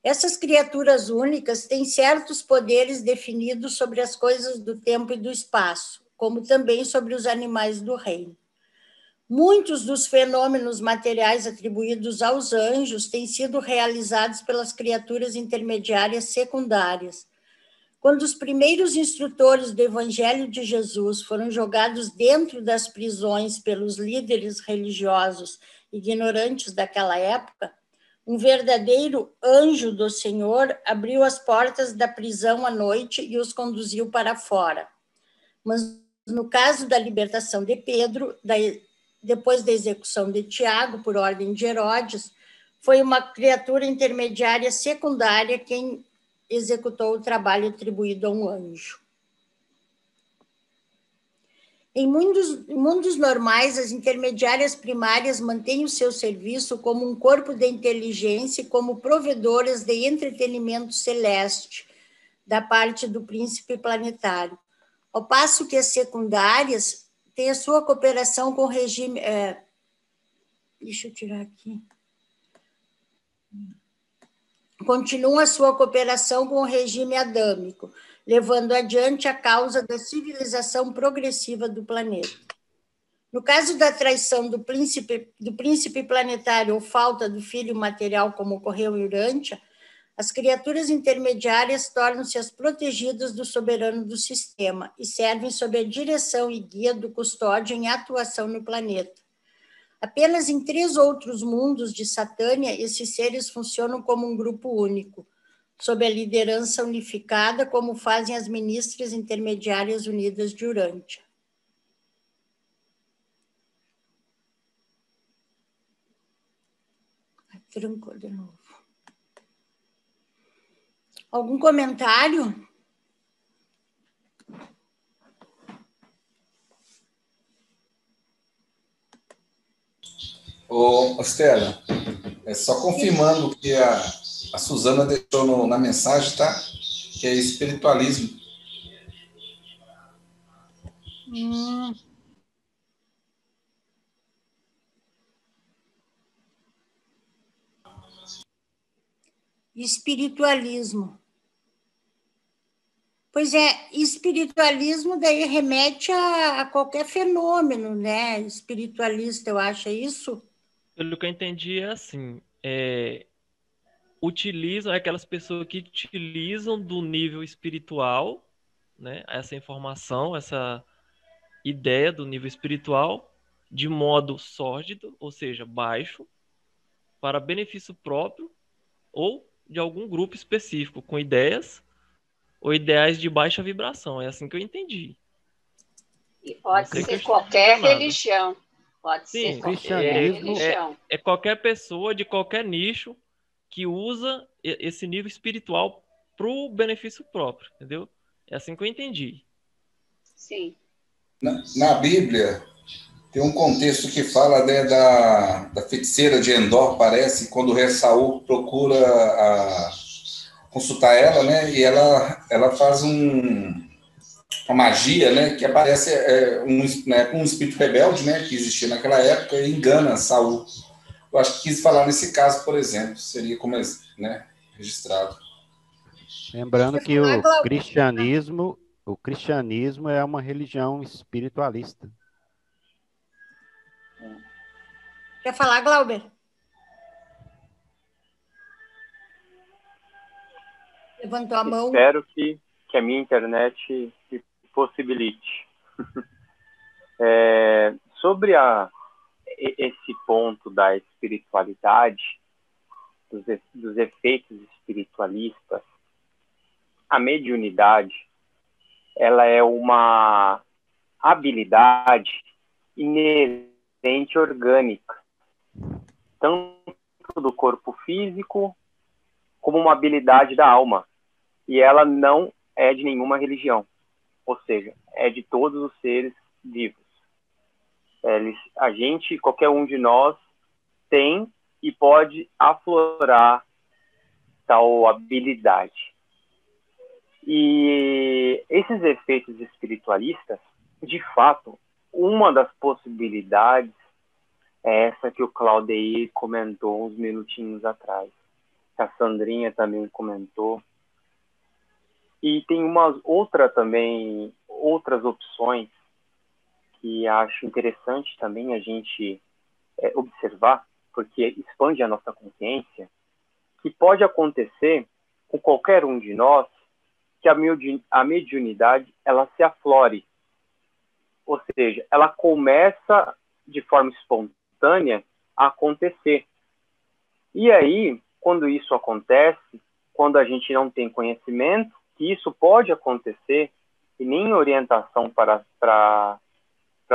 Essas criaturas únicas têm certos poderes definidos sobre as coisas do tempo e do espaço, como também sobre os animais do reino. Muitos dos fenômenos materiais atribuídos aos anjos têm sido realizados pelas criaturas intermediárias secundárias. Quando os primeiros instrutores do Evangelho de Jesus foram jogados dentro das prisões pelos líderes religiosos ignorantes daquela época, um verdadeiro anjo do Senhor abriu as portas da prisão à noite e os conduziu para fora. Mas no caso da libertação de Pedro, depois da execução de Tiago, por ordem de Herodes, foi uma criatura intermediária secundária quem executou o trabalho atribuído a um anjo. Em mundos normais, as intermediárias primárias mantêm o seu serviço como um corpo de inteligência e como provedoras de entretenimento celeste da parte do príncipe planetário, ao passo que as secundárias têm a sua cooperação com o regime... deixa eu tirar aqui. Continuam a sua cooperação com o regime adâmico, levando adiante a causa da civilização progressiva do planeta. No caso da traição do príncipe planetário ou falta do filho material, como ocorreu em Urântia, as criaturas intermediárias tornam-se as protegidas do soberano do sistema e servem sob a direção e guia do custódio em atuação no planeta. Apenas em 3 outros mundos de Satânia, esses seres funcionam como um grupo único, sob a liderança unificada, como fazem as ministras intermediárias unidas de Urântia. Trancou de novo. Algum comentário? Ô, Estela, só confirmando que a Suzana deixou na mensagem, tá? Que é espiritualismo. Espiritualismo. Pois é, espiritualismo daí remete a qualquer fenômeno, né? Espiritualista, eu acho, é isso? Pelo que eu entendi, é assim, utilizam aquelas pessoas que utilizam do nível espiritual, né, essa informação, essa ideia do nível espiritual, de modo sórdido, ou seja, baixo, para benefício próprio ou de algum grupo específico, com ideias ou ideais de baixa vibração. É assim que eu entendi. E pode ser qualquer religião. Pode ser qualquer religião. É qualquer pessoa de qualquer nicho que usa esse nível espiritual para o benefício próprio, entendeu? É assim que eu entendi. Sim. Na Bíblia, tem um contexto que fala, né, da feiticeira de Endor, parece, quando o rei Saul procura consultar ela, né, e ela faz uma magia, né, que aparece um espírito rebelde, né, que existia naquela época e engana Saul. Eu acho que quis falar nesse caso, por exemplo, seria como, né, registrado. Lembrando que o cristianismo é uma religião espiritualista. Quer falar, Glauber? Levantou a mão. Espero que a minha internet possibilite. Sobre esse ponto da espiritualidade, dos efeitos espiritualistas, a mediunidade, ela é uma habilidade inerente orgânica, tanto do corpo físico como uma habilidade da alma. E ela não é de nenhuma religião, ou seja, é de todos os seres vivos. Qualquer um de nós tem e pode aflorar tal habilidade. E esses efeitos espiritualistas, de fato, uma das possibilidades é essa que o Claudeir comentou uns minutinhos atrás, que a Sandrinha também comentou. E tem outras opções que acho interessante também a gente observar, porque expande a nossa consciência, que pode acontecer com qualquer um de nós que a mediunidade ela se aflore. Ou seja, ela começa de forma espontânea a acontecer. E aí, quando isso acontece, quando a gente não tem conhecimento, que isso pode acontecer, e nem orientação para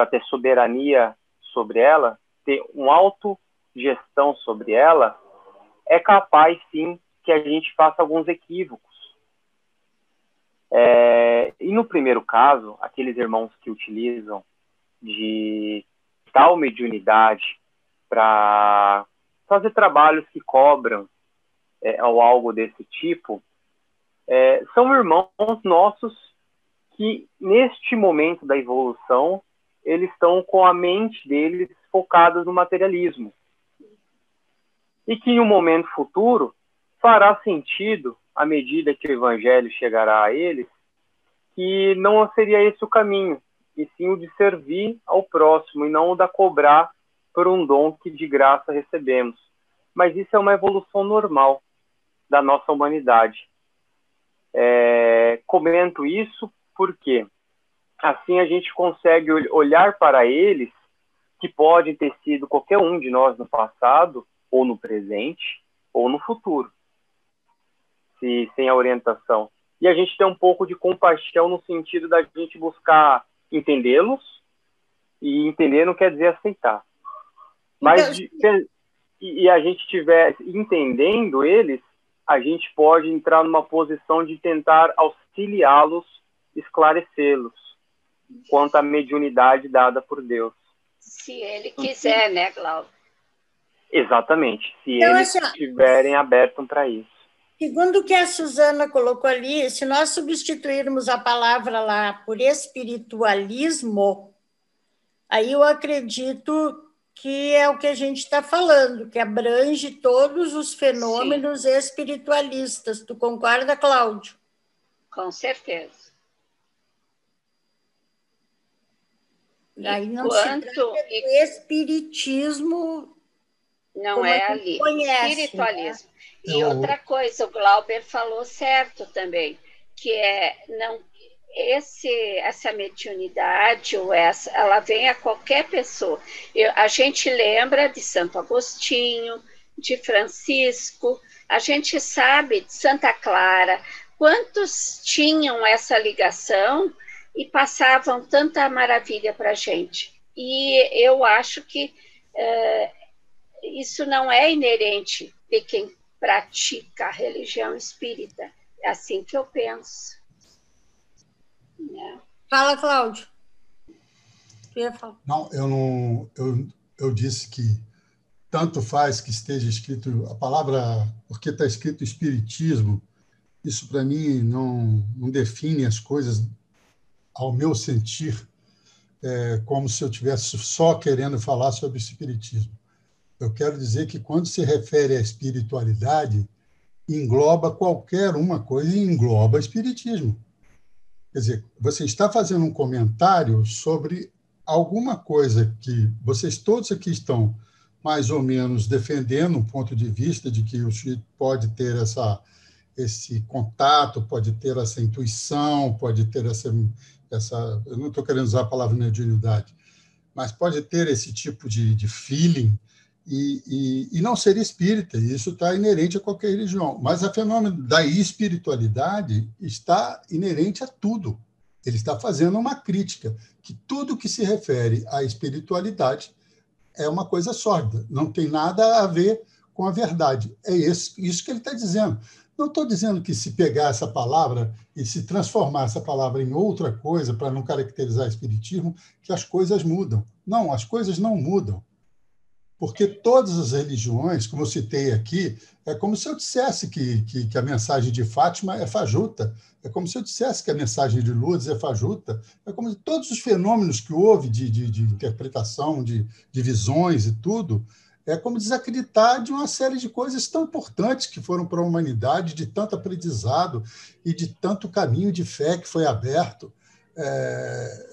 ter soberania sobre ela, ter uma autogestão sobre ela, é capaz, sim, que a gente faça alguns equívocos. E no primeiro caso, aqueles irmãos que utilizam de tal mediunidade para fazer trabalhos que cobram ou algo desse tipo, são irmãos nossos que, neste momento da evolução, eles estão com a mente deles focada no materialismo. E que, em um momento futuro, fará sentido, à medida que o evangelho chegará a eles, que não seria esse o caminho, e sim o de servir ao próximo, e não o da cobrar por um dom que de graça recebemos. Mas isso é uma evolução normal da nossa humanidade. Comento isso porque assim a gente consegue olhar para eles, que podem ter sido qualquer um de nós no passado, ou no presente, ou no futuro, sem a orientação. E a gente tem um pouco de compaixão no sentido da gente buscar entendê-los, e entender não quer dizer aceitar. Mas e a gente estiver entendendo eles, a gente pode entrar numa posição de tentar auxiliá-los, esclarecê-los, quanto à mediunidade dada por Deus. Se ele quiser, né, Glauber? Exatamente, se eles estiverem abertos para isso. Segundo o que a Suzana colocou ali, se nós substituirmos a palavra lá por espiritualismo, aí eu acredito que é o que a gente está falando, que abrange todos os fenômenos espiritualistas. Tu concorda, Cláudio? Com certeza. Aí não se trata do espiritismo, não é ali, conhece, espiritualismo. Né? E outra coisa, o Glauber falou certo também, que essa mediunidade, ela vem a qualquer pessoa. A gente lembra de Santo Agostinho, de Francisco, a gente sabe de Santa Clara, quantos tinham essa ligação e passavam tanta maravilha para a gente. E eu acho que isso não é inerente de quem pratica a religião espírita. É assim que eu penso. Fala, Cláudio. Não, eu disse que tanto faz que esteja escrito a palavra, porque está escrito espiritismo, isso para mim não define as coisas ao meu sentir, como se eu estivesse só querendo falar sobre espiritismo. Eu quero dizer que quando se refere à espiritualidade, engloba qualquer uma coisa e engloba espiritismo. Quer dizer, você está fazendo um comentário sobre alguma coisa que vocês todos aqui estão mais ou menos defendendo, um ponto de vista de que o espírito pode ter esse contato, pode ter essa intuição, pode ter essa eu não estou querendo usar a palavra mediunidade, mas pode ter esse tipo de feeling e não ser espírita, e isso está inerente a qualquer religião. Mas o fenômeno da espiritualidade está inerente a tudo. Ele está fazendo uma crítica, que tudo que se refere à espiritualidade é uma coisa sórdida, não tem nada a ver com a verdade. É isso que ele está dizendo. Não estou dizendo que se pegar essa palavra e se transformar essa palavra em outra coisa, para não caracterizar espiritismo, que as coisas mudam. Não, as coisas não mudam. Porque todas as religiões, como eu citei aqui, é como se eu dissesse que a mensagem de Fátima é fajuta, é como se eu dissesse que a mensagem de Lourdes é fajuta, é como se todos os fenômenos que houve de interpretação, de visões e tudo, é como desacreditar de uma série de coisas tão importantes que foram para a humanidade, de tanto aprendizado e de tanto caminho de fé que foi aberto.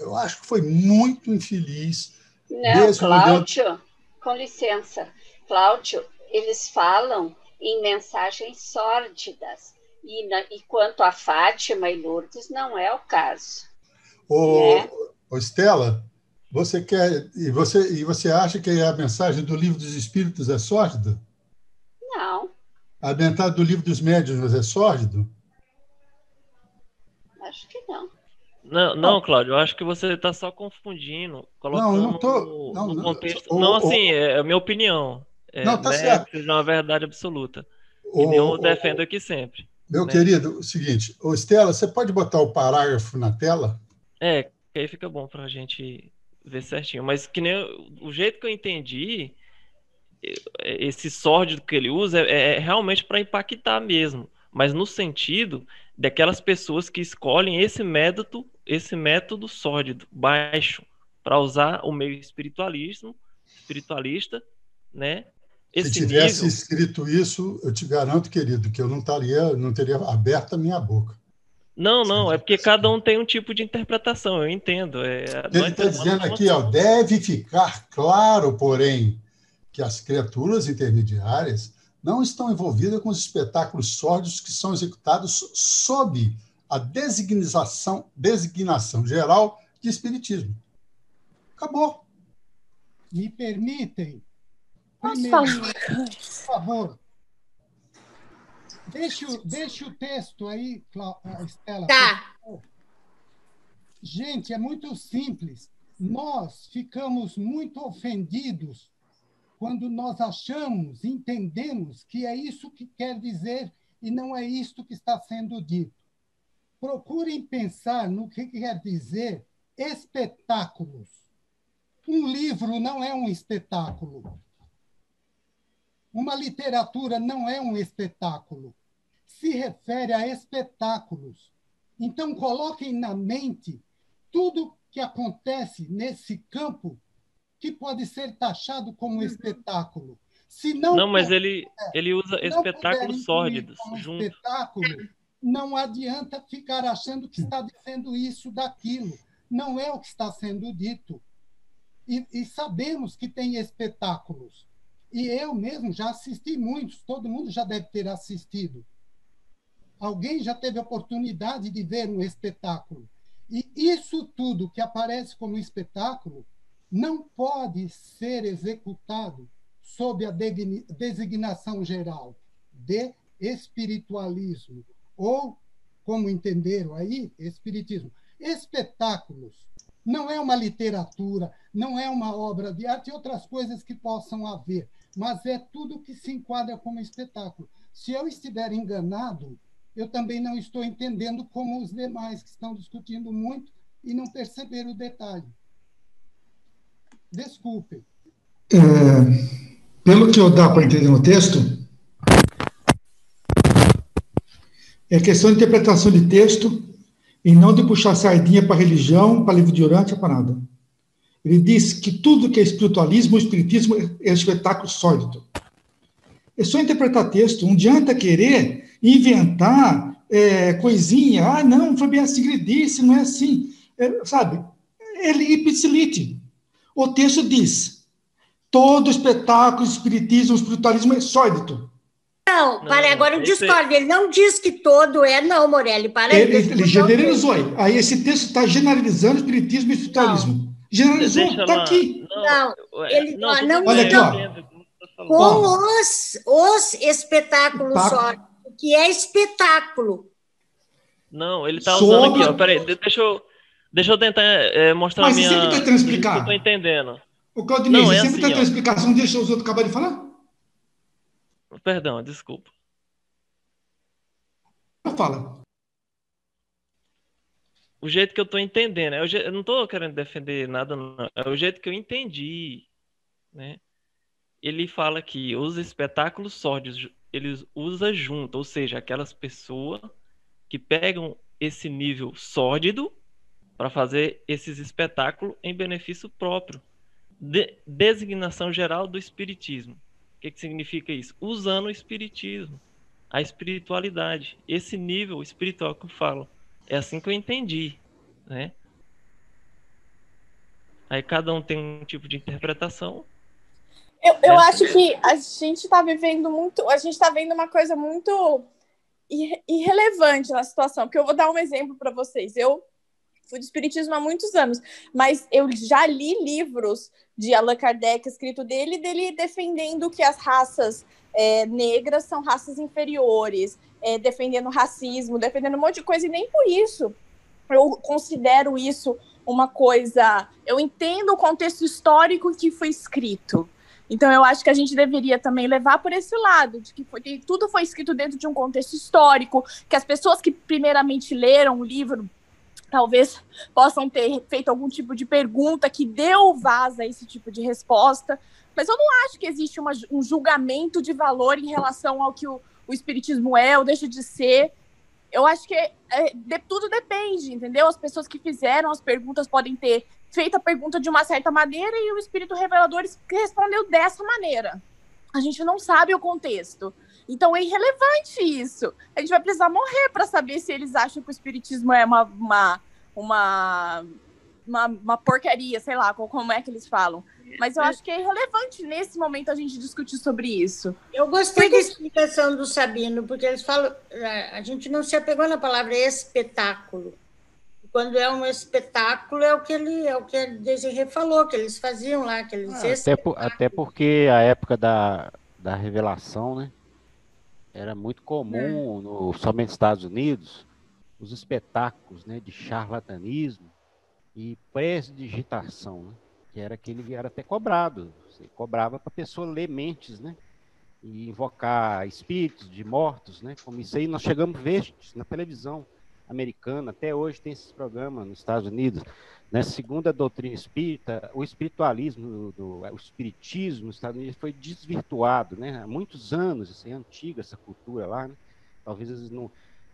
eu acho que foi muito infeliz. Não, Cláudio, com licença. Cláudio, eles falam em mensagens sórdidas. E quanto a Fátima e Lourdes, não é o caso. Ô, Estela, você quer e você acha que a mensagem do Livro dos Espíritos é sórdida? Não. A mensagem do Livro dos Médiuns é sórdido? Acho que não. Não, Cláudio, eu acho que você está só confundindo, colocando não tô, no contexto. Não, assim, é a minha opinião. Não, tá certo. Precisa de uma verdade absoluta. Que nem eu defendo aqui sempre. Meu querido, o seguinte, Estela, você pode botar o parágrafo na tela? Que aí fica bom para a gente ver certinho. Mas que nem o jeito que eu entendi, esse sórdido que ele usa é realmente para impactar mesmo. Mas no sentido daquelas pessoas que escolhem esse método sórdido, baixo, para usar o meio espiritualista, né? Se tivesse escrito isso, eu te garanto, querido, que eu não teria aberto a minha boca. Não, é porque cada um tem um tipo de interpretação, eu entendo. Ele está dizendo aqui, deve ficar claro, porém, que as criaturas intermediárias não estão envolvidas com os espetáculos sórdidos que são executados sob a designação geral de espiritismo. Acabou. Me permitem? Primeiro, por favor, deixa o texto aí, Estela. Tá. Gente, é muito simples. Nós ficamos muito ofendidos quando nós entendemos que é isso que quer dizer e não é isto que está sendo dito. Procurem pensar no que quer dizer espetáculos. Um livro não é um espetáculo. Uma literatura não é um espetáculo. Se refere a espetáculos. Então, coloquem na mente tudo que acontece nesse campo que pode ser taxado como espetáculo. Se não, mas ele usa espetáculos sórdidos junto. Espetáculo, não adianta ficar achando que está dizendo isso, daquilo. Não é o que está sendo dito. E sabemos que tem espetáculos. E eu mesmo já assisti muitos, todo mundo já deve ter assistido. Alguém já teve a oportunidade de ver um espetáculo. E isso tudo que aparece como espetáculo não pode ser executado sob a designação geral de espiritualismo, ou, como entenderam aí, espiritismo. Espetáculos não é uma literatura, não é uma obra de arte e outras coisas que possam haver, mas é tudo que se enquadra como espetáculo. Se eu estiver enganado, eu também não estou entendendo como os demais que estão discutindo muito e não perceberam o detalhe. Desculpe. Pelo que eu dá para entender no texto, é questão de interpretação de texto e não de puxar sardinha para religião, para livro de orante, para nada. Ele diz que tudo que é espiritualismo, o espiritismo é espetáculo sólido. É só interpretar texto, não adianta querer inventar coisinha. Não, Fabiano Sigrid disse, não é assim. Sabe? Ele ipsilite. O texto diz, todo espetáculo, espiritismo, espiritualismo é sólido. Não, agora eu discordo. Ele não diz que todo não, Morelli. Ele generalizou aí. Aí esse texto está generalizando espiritismo e espiritualismo. Generalizou, está aqui. Olha aqui, ó. Com os espetáculos só, que é espetáculo. Não, ele está usando aqui, ó. Peraí, deixa eu tentar mostrar a minha... Mas sempre está tentando explicar. Eu estou entendendo. O Claudinei, sempre está tentando explicação, deixa os outros acabarem de falar? Perdão, desculpa. Fala. O jeito que eu estou entendendo, eu não estou querendo defender nada, não. É o jeito que eu entendi, né? Ele fala que os espetáculos sórdidos, eles usam junto, ou seja, aquelas pessoas que pegam esse nível sórdido para fazer esses espetáculos em benefício próprio. Designação geral do espiritismo. O que significa isso? Usando o espiritismo, a espiritualidade, esse nível espiritual que eu falo. É assim que eu entendi, né? Aí cada um tem um tipo de interpretação. Eu acho que a gente está vivendo muito, a gente está vendo uma coisa muito irrelevante na situação, porque eu vou dar um exemplo para vocês. Eu fui do espiritismo há muitos anos, mas eu já li livros de Allan Kardec, escrito dele defendendo que as raças negras são raças inferiores, defendendo racismo, defendendo um monte de coisa, e nem por isso eu considero isso uma coisa... Eu entendo o contexto histórico que foi escrito. Então, eu acho que a gente deveria também levar por esse lado, de que tudo foi escrito dentro de um contexto histórico, que as pessoas que primeiramente leram o livro talvez possam ter feito algum tipo de pergunta que deu vaza a esse tipo de resposta, mas eu não acho que existe um julgamento de valor em relação ao que o espiritismo é ou deixa de ser. Eu acho que tudo depende, entendeu? As pessoas que fizeram as perguntas podem ter feito a pergunta de uma certa maneira e o espírito revelador respondeu dessa maneira. A gente não sabe o contexto. Então é irrelevante isso. A gente vai precisar morrer para saber se eles acham que o espiritismo é uma porcaria, sei lá, como é que eles falam. Mas eu acho que é irrelevante nesse momento a gente discutir sobre isso. Eu gostei da explicação do Sabino, porque eles falam, a gente não se apegou na palavra espetáculo. Quando é um espetáculo, é o que a Desirê falou, que eles faziam lá, aqueles até porque a época da revelação, né? Era muito comum, somente nos Estados Unidos, os espetáculos, né, de charlatanismo e prestidigitação, né? Que era aquele era até cobrado. Você cobrava para a pessoa ler mentes, né? E invocar espíritos de mortos, né? Como isso aí nós chegamos a ver na televisão americana, até hoje tem esses programas nos Estados Unidos, né? Segundo a doutrina espírita, o espiritualismo, o espiritismo nos Estados Unidos foi desvirtuado, né? Há muitos anos, isso é antiga essa cultura lá, né? Talvez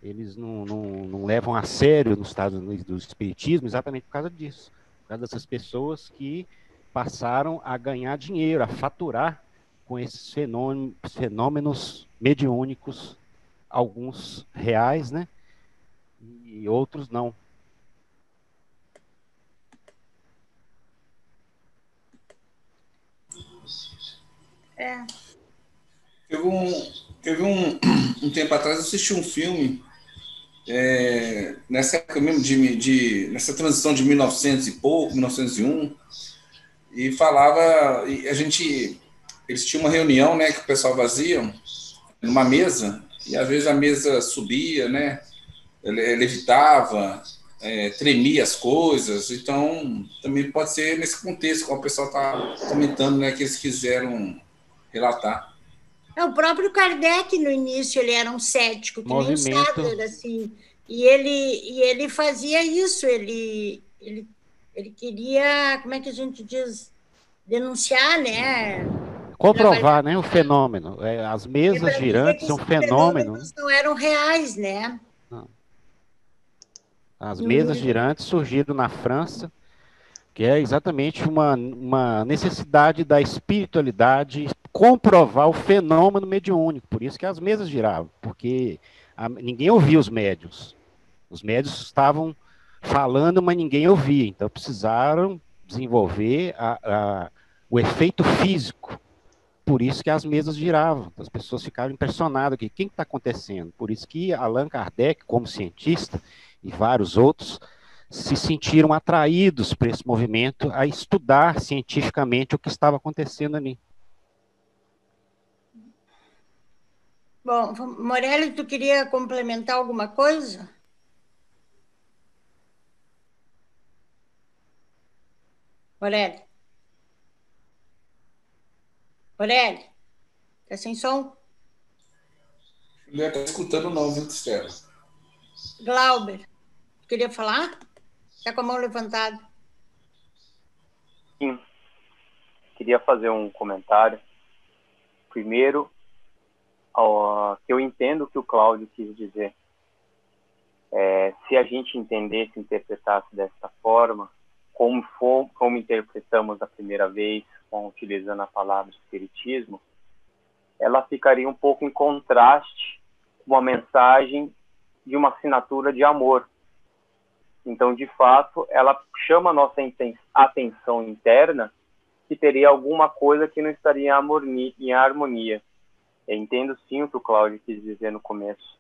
eles não levam a sério nos Estados Unidos do espiritismo exatamente por causa disso, por causa dessas pessoas que passaram a ganhar dinheiro, a faturar com esses fenômenos mediúnicos, alguns reais, né? E outros não. Teve um tempo atrás, eu assisti um filme, nessa época mesmo, nessa transição de 1900 e pouco, 1901, e falava, eles tinham uma reunião, né, que o pessoal fazia numa mesa, e às vezes a mesa subia, né, levitava, tremia as coisas, então também pode ser nesse contexto, como o pessoal está comentando, né, que eles quiseram relatar. O próprio Kardec, no início, ele era um cético, que nem o Sadler, assim, e ele fazia isso, ele queria, como é que a gente diz, denunciar, né? Comprovar, né, o fenômeno. As mesas girantes são fenômenos. Não eram reais, né? Não. As mesas girantes surgiram na França, que é exatamente uma necessidade da espiritualidade comprovar o fenômeno mediúnico. Por isso que as mesas giravam, porque ninguém ouvia os médiuns. Os médiuns estavam falando, mas ninguém ouvia. Então precisaram desenvolver o efeito físico. Por isso que as mesas giravam. As pessoas ficavam impressionadas. O que está acontecendo? Por isso que Allan Kardec, como cientista, e vários outros, se sentiram atraídos por esse movimento a estudar cientificamente o que estava acontecendo ali. Bom, Morelli, tu queria complementar alguma coisa? Morelli? Morelli? Tá sem som? Ele está escutando não, viu, Estela? Glauber, queria falar? Está com a mão levantada. Sim. Queria fazer um comentário. Primeiro, que eu entendo o que o Cláudio quis dizer. Se a gente entendesse, interpretasse dessa forma, como interpretamos a primeira vez, utilizando a palavra espiritismo, ela ficaria um pouco em contraste com a mensagem de uma assinatura de amor. Então, de fato, ela chama a nossa atenção interna que teria alguma coisa que não estaria em harmonia. Eu entendo sim o que o Cláudio quis dizer no começo,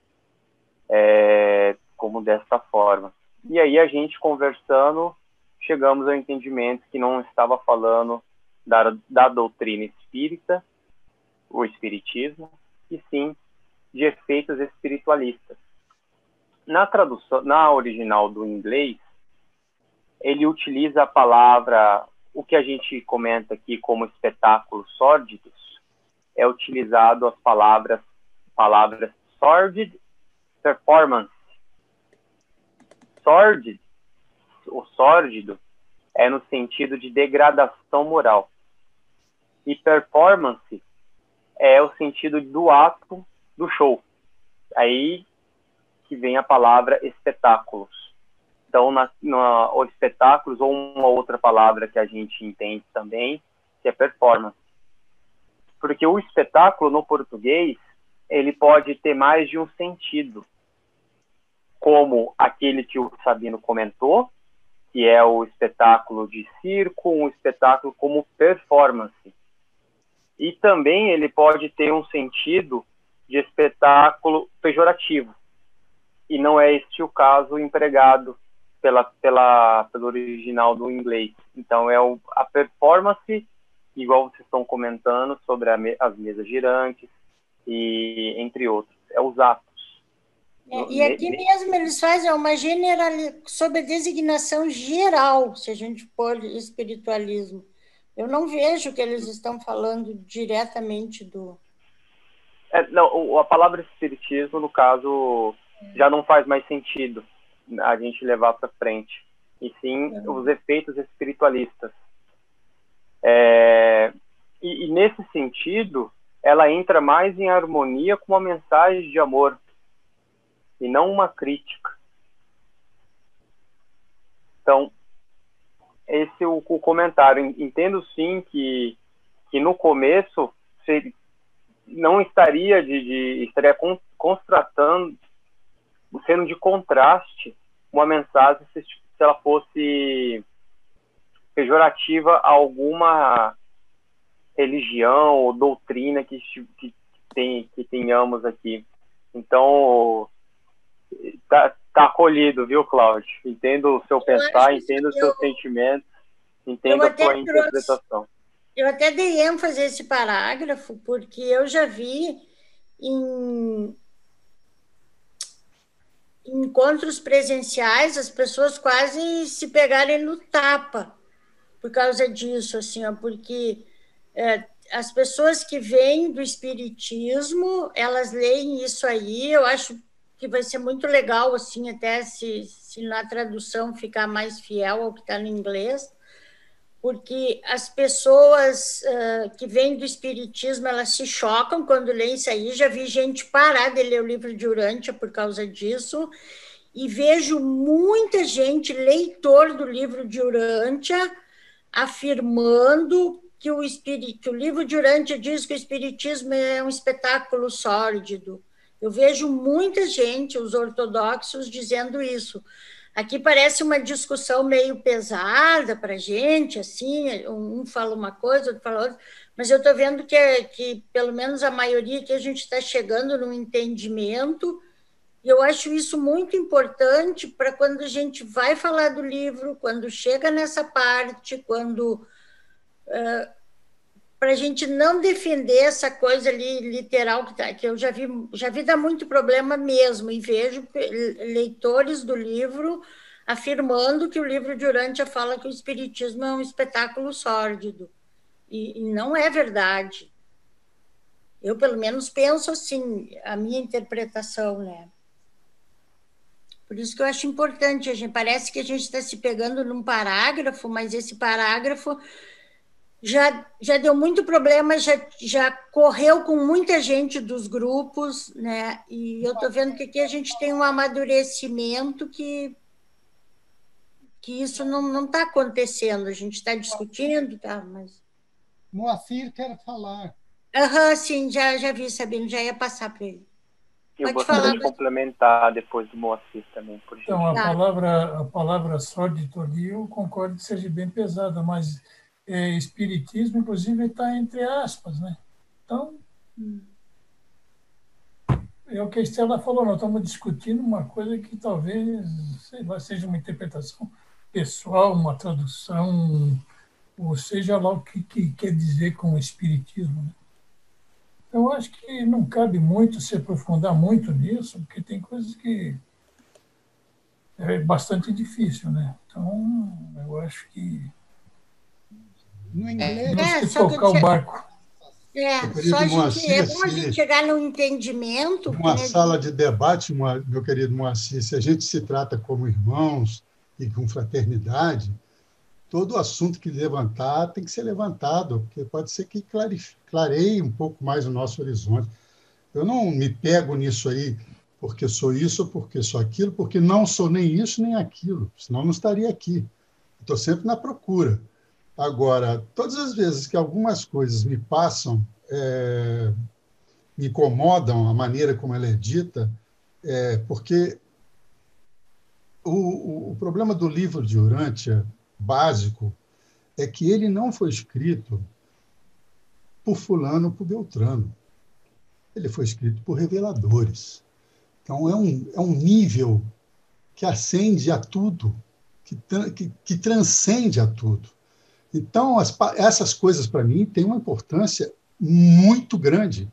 como desta forma. E aí a gente conversando, chegamos ao entendimento que não estava falando da doutrina espírita, o espiritismo, e sim de efeitos espiritualistas. Na tradução, na original do inglês, ele utiliza a palavra, o que a gente comenta aqui como espetáculos sórdidos, é utilizado as palavras sordid, performance. Sordid, o sórdido, é no sentido de degradação moral. E performance é o sentido do ato do show. Aí que vem a palavra espetáculos. Então, o espetáculos, ou uma outra palavra que a gente entende também, que é performance. Porque o espetáculo, no português, ele pode ter mais de um sentido. Como aquele que o Sabino comentou, que é o espetáculo de circo, um espetáculo como performance. E também ele pode ter um sentido de espetáculo pejorativo. E não é este o caso empregado pelo original do inglês. Então, é a performance, igual vocês estão comentando, sobre as mesas girantes, e entre outros. É os atos. E aqui mesmo eles fazem uma generalização sobre a designação geral, se a gente pôr espiritualismo. Eu não vejo que eles estão falando diretamente do... Não, a palavra espiritismo, no caso, já não faz mais sentido a gente levar para frente. E sim os efeitos espiritualistas. E nesse sentido, ela entra mais em harmonia com uma mensagem de amor, e não uma crítica. Então, esse é o comentário. Entendo sim que no começo não estaria estaria constatando, sendo de contraste, uma mensagem se ela fosse pejorativa a alguma religião ou doutrina que tenhamos aqui. Então, tá acolhido, viu, Cláudio? Entendo o seu pensar, entendo os seus sentimentos, entendo a sua interpretação. Eu até dei ênfase a esse parágrafo, porque eu já vi em encontros presenciais as pessoas quase se pegarem no tapa por causa disso, assim, ó, porque as pessoas que vêm do espiritismo, elas leem isso aí. Eu acho que vai ser muito legal, assim, até se na tradução ficar mais fiel ao que está no inglês, porque as pessoas que vêm do espiritismo, elas se chocam quando leem isso aí. Já vi gente parar de ler o livro de Urântia por causa disso, e vejo muita gente, leitor do livro de Urântia, afirmando que o livro de Urântia diz que o espiritismo é um espetáculo sórdido. Eu vejo muita gente, os ortodoxos, dizendo isso. Aqui parece uma discussão meio pesada para a gente, assim, um fala uma coisa, outro fala outra, mas eu estou vendo que, pelo menos a maioria, que a gente está chegando num entendimento, e eu acho isso muito importante para quando a gente vai falar do livro, quando chega nessa parte, quando... para a gente não defender essa coisa ali literal que eu já vi dar muito problema mesmo, e vejo leitores do livro afirmando que o livro de Urântia fala que o espiritismo é um espetáculo sórdido, e não é verdade. Eu, pelo menos, penso assim, a minha interpretação, né? Por isso que eu acho importante, parece que a gente está se pegando num parágrafo, mas esse parágrafo já deu muito problema, já correu com muita gente dos grupos, né? E eu estou vendo que aqui a gente tem um amadurecimento que isso não está acontecendo. A gente está discutindo, tá? Mas... Moacir quer falar. Sim, já vi, Sabino, já ia passar para ele. Eu Pode gostaria falar, de complementar depois do Moacir também, por Então, gentileza. a palavra sórdito ali, eu concordo que seja bem pesada, mas espiritismo, inclusive, está entre aspas, né? Então, é o que a Estela falou, nós estamos discutindo uma coisa que talvez, sei lá, seja uma interpretação pessoal, uma tradução, ou seja lá o que quer dizer com o espiritismo, né? Eu acho que não cabe muito se aprofundar muito nisso, porque tem coisas que é bastante difícil, né? Então, eu acho que No inglês... temos que só que tocar o barco. Só é bom a gente chegar no entendimento. Uma sala de debate, meu querido Moacir, se a gente se trata como irmãos e com fraternidade, todo assunto que levantar tem que ser levantado, porque pode ser que clareie um pouco mais o nosso horizonte. Eu não me pego nisso aí porque sou isso ou porque sou aquilo, porque não sou nem isso nem aquilo, senão não estaria aqui. Estou sempre na procura. Agora, todas as vezes que algumas coisas me passam, me incomodam a maneira como ela é dita, porque o problema do livro de Urântia, básico, é que ele não foi escrito por fulano ou por Beltrano. Ele foi escrito por reveladores. Então, é um nível que ascende a tudo, que transcende a tudo. Então, essas coisas, para mim, têm uma importância muito grande.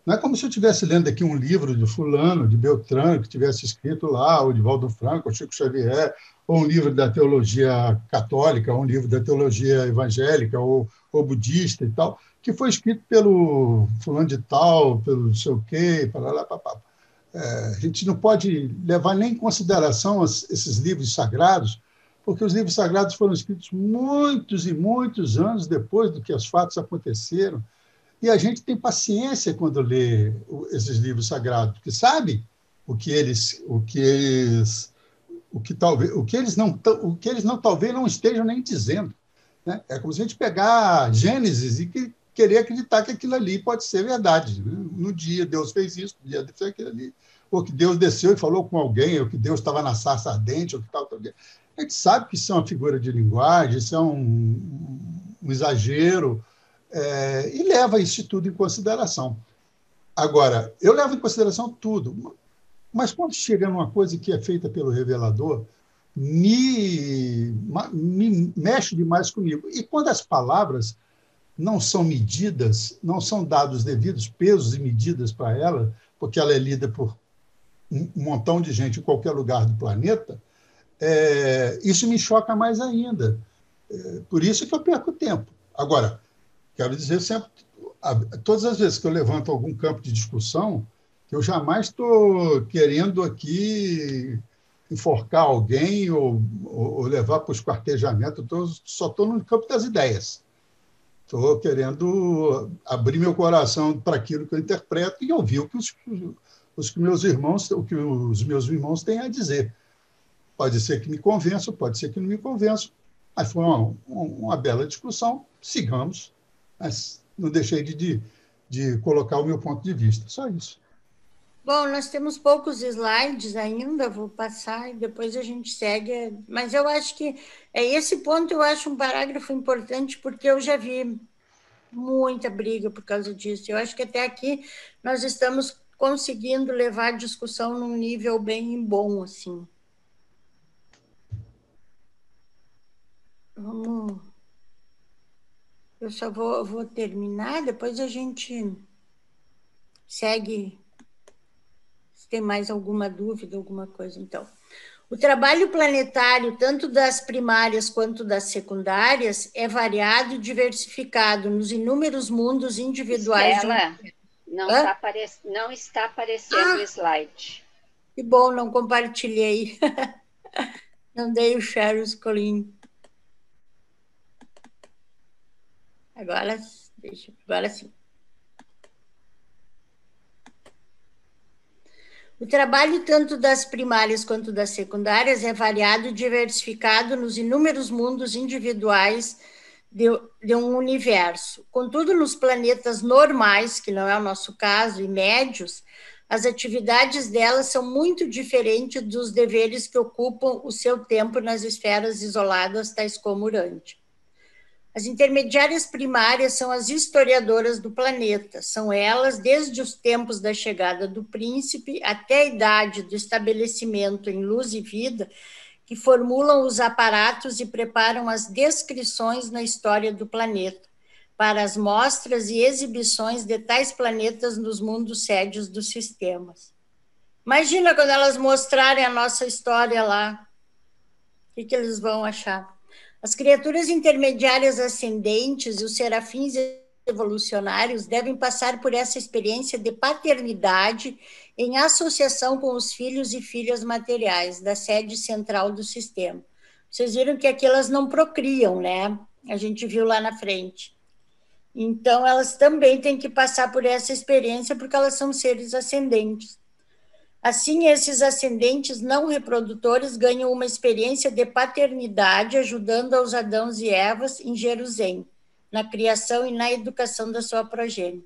Não é como se eu estivesse lendo aqui um livro de fulano, de Beltrano, que tivesse escrito lá, o Divaldo Franco, o Chico Xavier, ou um livro da teologia católica, ou um livro da teologia evangélica, ou budista e tal, que foi escrito pelo fulano de tal, pelo não sei o quê, papapá. A gente não pode levar nem em consideração esses livros sagrados, porque os livros sagrados foram escritos muitos e muitos anos depois do que os fatos aconteceram, e a gente tem paciência quando lê esses livros sagrados, porque sabe o que eles talvez não estejam nem dizendo, né? É como se a gente pegar Gênesis e querer acreditar que aquilo ali pode ser verdade, né? No dia Deus fez isso, no dia Deus fez aquilo ali, ou que Deus desceu e falou com alguém, ou que Deus estava na sarça ardente, ou que tal. A gente sabe que isso é uma figura de linguagem, isso é um exagero, e leva isso tudo em consideração. Agora, eu levo em consideração tudo, mas quando chega numa coisa que é feita pelo revelador, me mexe demais comigo. E quando as palavras não são medidas, não são dados devidos pesos e medidas para ela, porque ela é lida por um montão de gente em qualquer lugar do planeta, isso me choca mais ainda. Por isso que eu perco tempo. Agora, quero dizer sempre, todas as vezes que eu levanto algum campo de discussão, eu jamais estou querendo aqui enforcar alguém ou levar para o esquartejamento, só estou no campo das ideias. Estou querendo abrir meu coração para aquilo que eu interpreto e ouvir o que os meus irmãos têm a dizer. Pode ser que me convença, pode ser que não me convença, mas foi uma bela discussão, sigamos, mas não deixei de colocar o meu ponto de vista, só isso. Bom, nós temos poucos slides ainda, vou passar e depois a gente segue, mas eu acho que esse ponto eu acho um parágrafo importante, porque eu já vi muita briga por causa disso. Eu acho que até aqui nós estamos conseguindo levar a discussão num nível bem bom, assim. Eu só vou terminar, depois a gente segue. Se tem mais alguma dúvida, alguma coisa, então. O trabalho planetário, tanto das primárias quanto das secundárias, é variado e diversificado nos inúmeros mundos individuais. Estela, não está aparecendo o slide. Que bom, não compartilhei. Não dei o share screen. Agora sim. O trabalho tanto das primárias quanto das secundárias é variado e diversificado nos inúmeros mundos individuais de um universo. Contudo, nos planetas normais, que não é o nosso caso, e médios, As atividades delas são muito diferentes dos deveres que ocupam o seu tempo nas esferas isoladas, tais como Urântia. As intermediárias primárias são as historiadoras do planeta. São elas, desde os tempos da chegada do príncipe até a idade do estabelecimento em luz e vida, que formulam os aparatos e preparam as descrições na história do planeta, para as mostras e exibições de tais planetas nos mundos sédios dos sistemas. Imagina quando elas mostrarem a nossa história lá, o que eles vão achar? As criaturas intermediárias ascendentes e os serafins evolucionários devem passar por essa experiência de paternidade em associação com os filhos e filhas materiais da sede central do sistema. Vocês viram que aqui elas não procriam, né? A gente viu lá na frente. Então, elas também têm que passar por essa experiência porque elas são seres ascendentes. Assim, esses ascendentes não reprodutores ganham uma experiência de paternidade, ajudando aos Adãos e Evas em Jerusalém, na criação e na educação da sua progênie.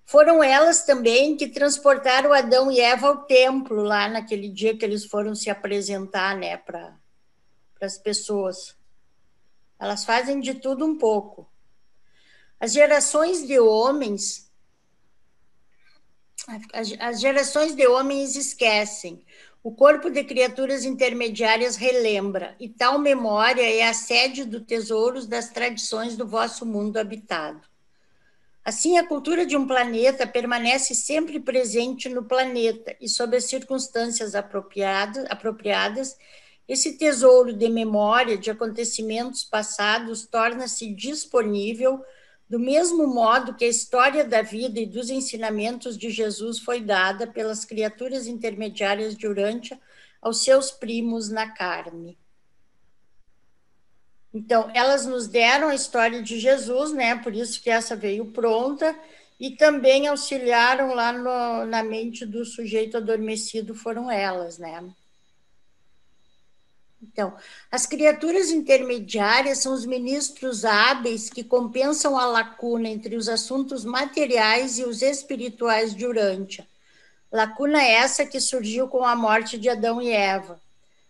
Foram elas também que transportaram Adão e Eva ao templo, lá naquele dia que eles foram se apresentar, né, para as pessoas. Elas fazem de tudo um pouco. As gerações de homens esquecem. O corpo de criaturas intermediárias relembra, e tal memória é a sede do tesouro das tradições do vosso mundo habitado. Assim, a cultura de um planeta permanece sempre presente no planeta, e sob as circunstâncias apropriadas, esse tesouro de memória de acontecimentos passados torna-se disponível do mesmo modo que a história da vida e dos ensinamentos de Jesus foi dada pelas criaturas intermediárias de Urântia aos seus primos na carne. Então, elas nos deram a história de Jesus, né? Por isso que essa veio pronta, e também auxiliaram lá na mente do sujeito adormecido, foram elas, né? Então, as criaturas intermediárias são os ministros hábeis que compensam a lacuna entre os assuntos materiais e os espirituais de Urântia. Lacuna essa que surgiu com a morte de Adão e Eva.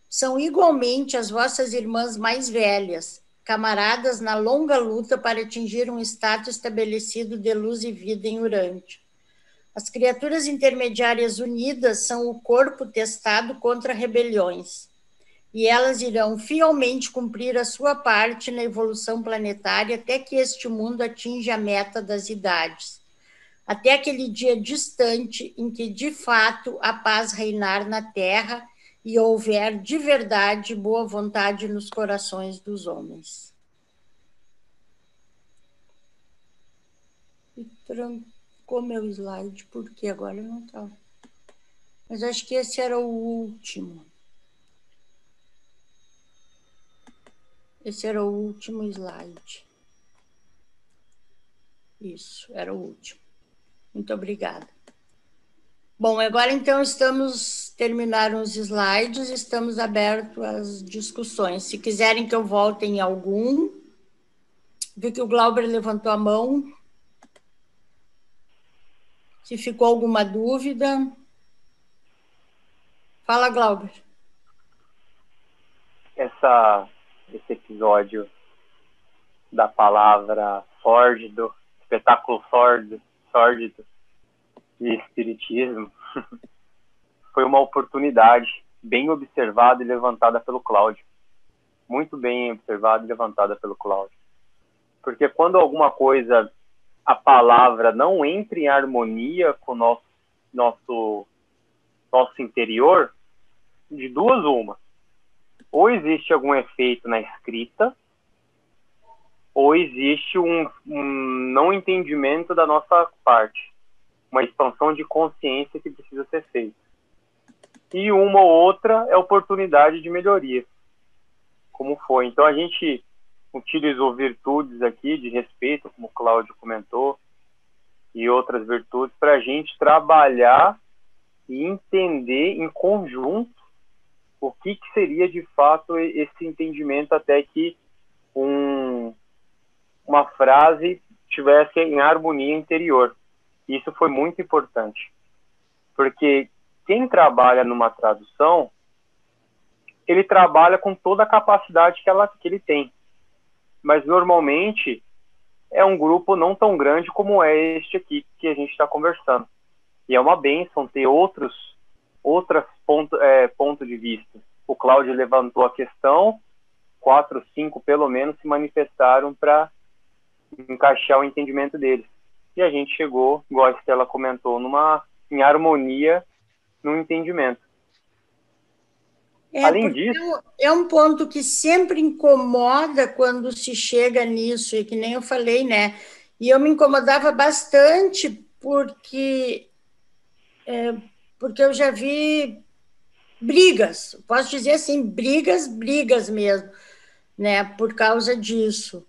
São igualmente as vossas irmãs mais velhas, camaradas na longa luta para atingir um status estabelecido de luz e vida em Urântia. As criaturas intermediárias unidas são o corpo testado contra rebeliões, e elas irão fielmente cumprir a sua parte na evolução planetária até que este mundo atinja a meta das idades, até aquele dia distante em que, de fato, a paz reinar na Terra e houver de verdade boa vontade nos corações dos homens. E trancou meu slide, porque agora não está. Mas acho que esse era o último. Esse era o último slide. Isso, era o último. Muito obrigada. Bom, agora então terminaram os slides, estamos abertos às discussões. Se quiserem que eu volte em algum, vi que o Glauber levantou a mão. Se ficou alguma dúvida. Fala, Glauber. Esse episódio da palavra sórdido, espetáculo sórdido de espiritismo, foi uma oportunidade bem observada e levantada pelo Cláudio. Muito bem observada e levantada pelo Cláudio. Porque quando alguma coisa, a palavra não entra em harmonia com o nosso interior, de duas uma. Ou existe algum efeito na escrita, ou existe um não entendimento da nossa parte, uma expansão de consciência que precisa ser feita. E uma ou outra é oportunidade de melhoria, como foi. Então a gente utilizou virtudes aqui de respeito, como o Cláudio comentou, e outras virtudes para a gente trabalhar e entender em conjunto o que seria de fato esse entendimento até que uma frase tivesse em harmonia interior. Isso foi muito importante, Porque quem trabalha numa tradução, ele trabalha com toda a capacidade que ele tem. Mas, normalmente, é um grupo não tão grande como é este aqui que a gente está conversando. E é uma bênção ter outros pontos de vista. O Cláudio levantou a questão, 4, 5 pelo menos se manifestaram para encaixar o entendimento deles. E a gente chegou, igual a Estela comentou, em harmonia no entendimento. Além disso... É um ponto que sempre incomoda quando se chega nisso, e que nem eu falei, né? E eu me incomodava bastante porque eu já vi brigas, posso dizer assim, brigas mesmo, né? Por causa disso.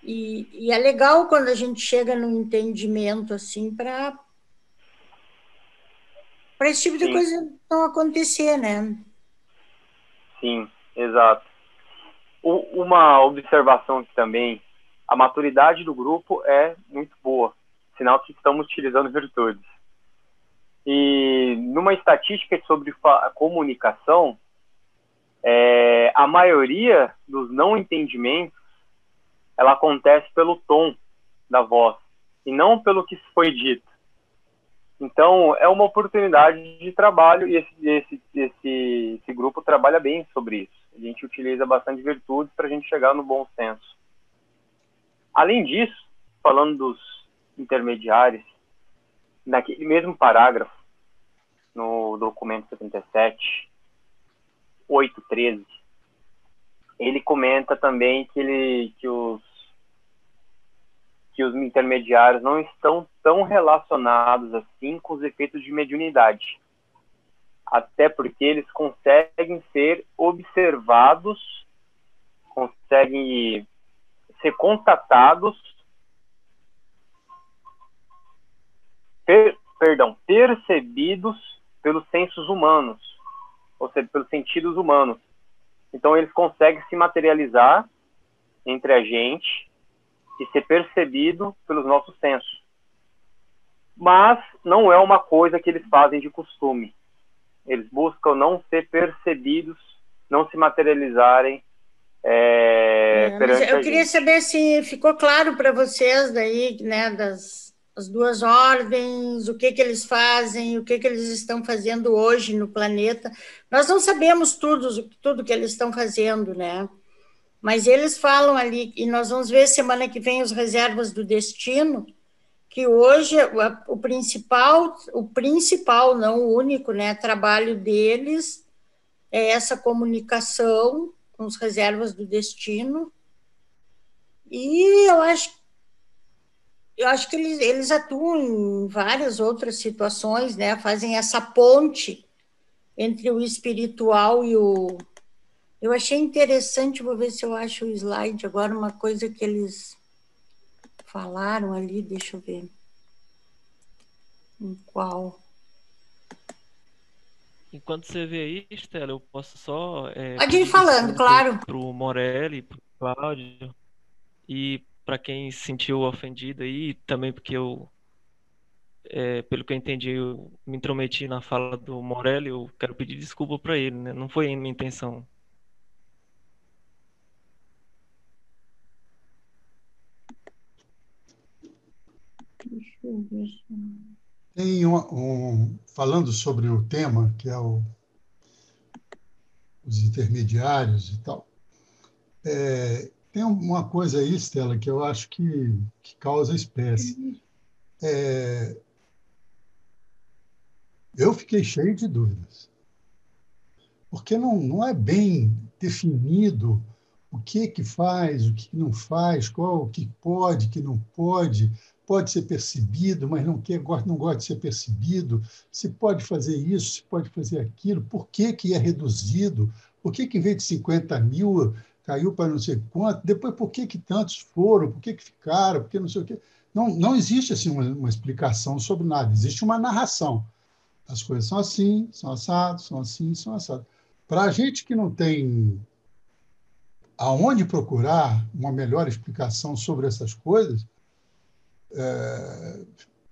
E é legal quando a gente chega no entendimento, assim, para esse tipo de coisa não acontecer, né? Sim, exato. Uma observação aqui também, a maturidade do grupo é muito boa, sinal que estamos utilizando virtudes. E numa estatística sobre a comunicação, a maioria dos não entendimentos, ela acontece pelo tom da voz, e não pelo que foi dito. Então, é uma oportunidade de trabalho, e esse grupo trabalha bem sobre isso. A gente utiliza bastante virtudes para a gente chegar no bom senso. Além disso, falando dos intermediários, naquele mesmo parágrafo, no documento 77, 8.13, ele comenta também que os intermediários não estão tão relacionados assim com os efeitos de mediunidade. Até porque eles conseguem ser observados, conseguem ser contatados, percebidos pelos sensos humanos, ou seja, pelos sentidos humanos. Então, eles conseguem se materializar entre a gente e ser percebido pelos nossos sensos. Mas não é uma coisa que eles fazem de costume. Eles buscam não ser percebidos, não se materializarem perante a gente. Eu queria saber se ficou claro para vocês daí, né, as duas ordens, o que eles fazem, o que eles estão fazendo hoje no planeta. Nós não sabemos tudo que eles estão fazendo, né? Mas eles falam ali, e nós vamos ver semana que vem os reservas do destino, que hoje o principal, não o único, né, trabalho deles é essa comunicação com os reservas do destino. E eu acho que eles atuam em várias outras situações, né, fazem essa ponte entre o espiritual e o... Eu achei interessante, vou ver se eu acho o slide agora, uma coisa que eles falaram ali, deixa eu ver. Em qual? Enquanto você vê aí, Estela, eu posso só... Pode ir falando, claro. Para o Morelli, para o Cláudio, e para quem se sentiu ofendido aí, também porque eu, pelo que eu entendi, eu me intrometi na fala do Morelli, eu quero pedir desculpa para ele, né? Não foi a minha intenção. Deixa eu ver. Tem falando sobre o tema, que é os intermediários e tal, tem uma coisa aí, Estela, que eu acho que causa espécie. Eu fiquei cheio de dúvidas, porque não é bem definido o que faz, o que não faz, qual o que pode, que não pode ser percebido, mas não gosta de ser percebido, se pode fazer isso, se pode fazer aquilo, por que é reduzido, por que em vez de 50 mil caiu para não sei quanto, depois por que tantos foram, por que ficaram, por que não sei o quê. Não existe assim, uma explicação sobre nada, existe uma narração. As coisas são assim, são assados, são assim, são assados. Para a gente que não tem aonde procurar uma melhor explicação sobre essas coisas,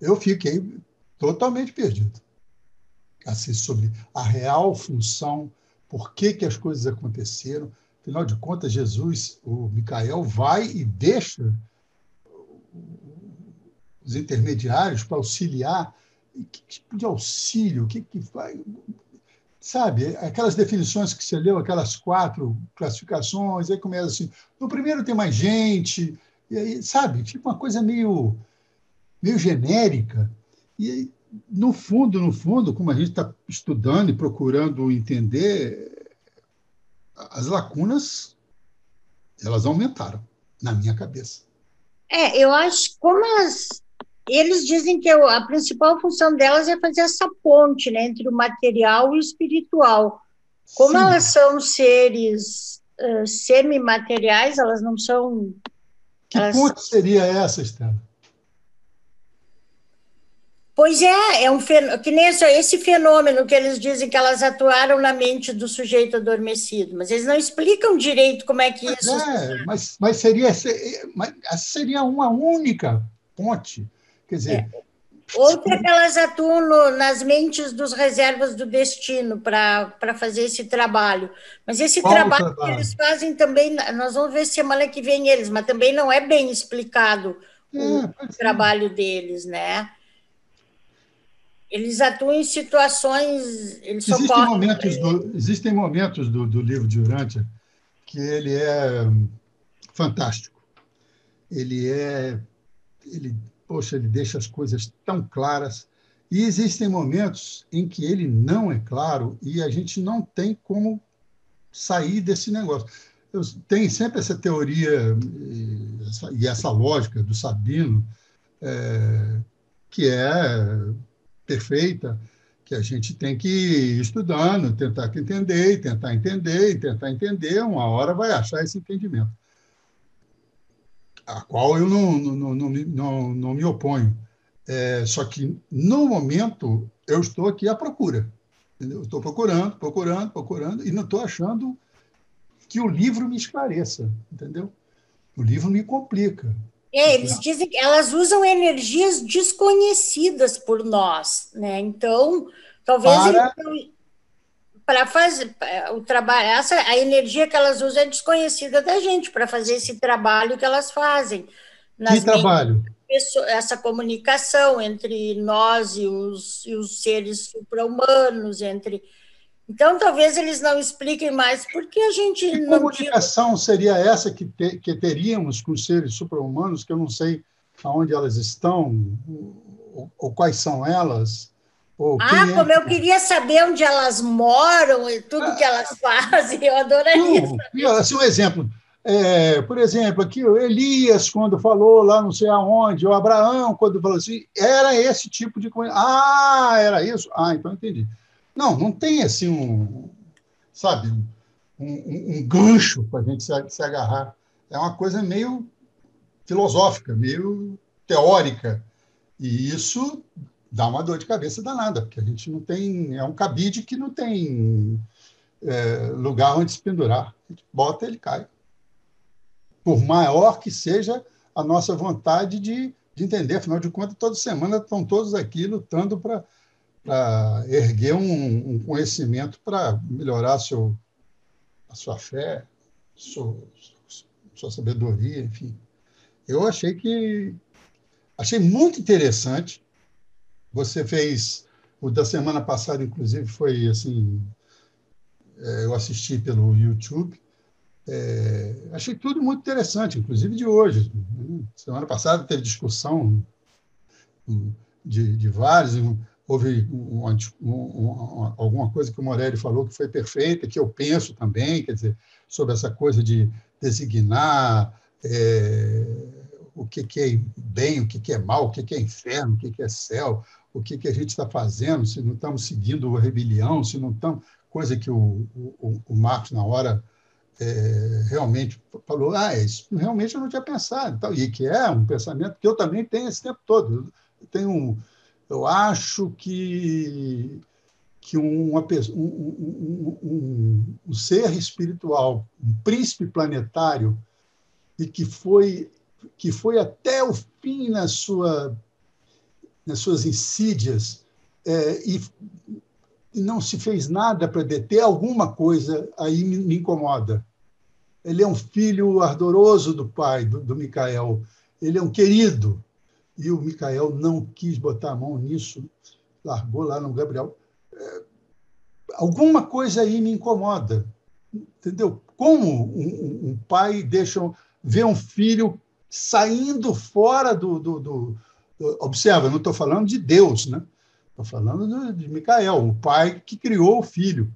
eu fiquei totalmente perdido. assim, sobre a real função, por que as coisas aconteceram. Afinal de contas, Jesus, o Micael, vai e deixa os intermediários para auxiliar. E que tipo de auxílio? O que vai... Sabe, aquelas definições que você leu, aquelas 4 classificações, aí começa assim, no primeiro tem mais gente, e aí, sabe, fica uma coisa meio genérica. E aí, no fundo, como a gente está estudando e procurando entender, as lacunas, elas aumentaram na minha cabeça. Eu acho que eles dizem que a principal função delas é fazer essa ponte, né, entre o material e o espiritual. Como Sim. Elas são seres semimateriais, elas não são... Que ponte seria essa, Estela? Pois é um fenômeno, que nem esse fenômeno que eles dizem que elas atuaram na mente do sujeito adormecido, mas eles não explicam direito como é que isso... Mas seria uma única ponte. Quer dizer... Outra que elas atuam nas mentes dos reservas do destino para fazer esse trabalho. Mas esse trabalho que eles fazem também, nós vamos ver semana que vem eles, mas também não é bem explicado o trabalho deles, né? Eles atuam em situações... Existem momentos do livro de Urântia que ele é fantástico. Ele deixa as coisas tão claras. E existem momentos em que ele não é claro e a gente não tem como sair desse negócio. Tem sempre essa teoria e essa lógica do Sabino, que é perfeita, que a gente tem que ir estudando, tentar entender, uma hora vai achar esse entendimento, a qual eu não me oponho. Só que, no momento, eu estou aqui à procura. Entendeu? Eu estou procurando, e não estou achando que o livro me esclareça. Entendeu? O livro me complica. Eles dizem que elas usam energias desconhecidas por nós, né? Então, talvez para fazer o trabalho, a energia que elas usam é desconhecida da gente para fazer esse trabalho que elas fazem. Que trabalho? Essa comunicação entre nós e os seres supra-humanos, Então, talvez eles não expliquem mais, porque a gente que não... Que comunicação seria essa que teríamos com os seres supra-humanos, que eu não sei aonde elas estão, ou quais são elas? Como eu queria saber onde elas moram e tudo que elas fazem, eu adoraria saber. Assim, um exemplo. Por exemplo, aqui o Elias, quando falou lá não sei aonde, o Abraão, quando falou assim, era esse tipo de coisa. Era isso? Então entendi. Não tem assim um gancho para a gente se agarrar. É uma coisa meio filosófica, meio teórica. E isso dá uma dor de cabeça danada, porque a gente não tem... É um cabide que não tem lugar onde se pendurar. A gente bota, ele cai. Por maior que seja a nossa vontade de entender. Afinal de contas, toda semana estão todos aqui lutando para erguer um conhecimento para melhorar a sua fé, sua sabedoria, enfim. Eu achei muito interessante. Você fez o da semana passada, inclusive, foi assim, eu assisti pelo YouTube. Achei tudo muito interessante, inclusive de hoje. Semana passada teve discussão de vários. Houve alguma coisa que o Morelli falou que foi perfeita, que eu penso também, quer dizer, sobre essa coisa de designar o que é bem, o que é mal, o que é inferno, o que é céu, o que a gente está fazendo, se não estamos seguindo a rebelião, se não estamos... Coisa que o Marcos, na hora, realmente falou, isso realmente eu não tinha pensado, e que é um pensamento que eu também tenho esse tempo todo. Eu acho que um ser espiritual, um príncipe planetário, e que foi até o fim nas suas insídias, e e não se fez nada para deter alguma coisa, aí me incomoda. Ele é um filho ardoroso do pai, do Micael. Ele é um querido. E o Micael não quis botar a mão nisso, largou lá no Gabriel. Alguma coisa aí me incomoda. Entendeu? Como um pai vê um filho saindo fora do... Observa, eu não estou falando de Deus, né? Estou falando de Micael, o pai que criou o filho.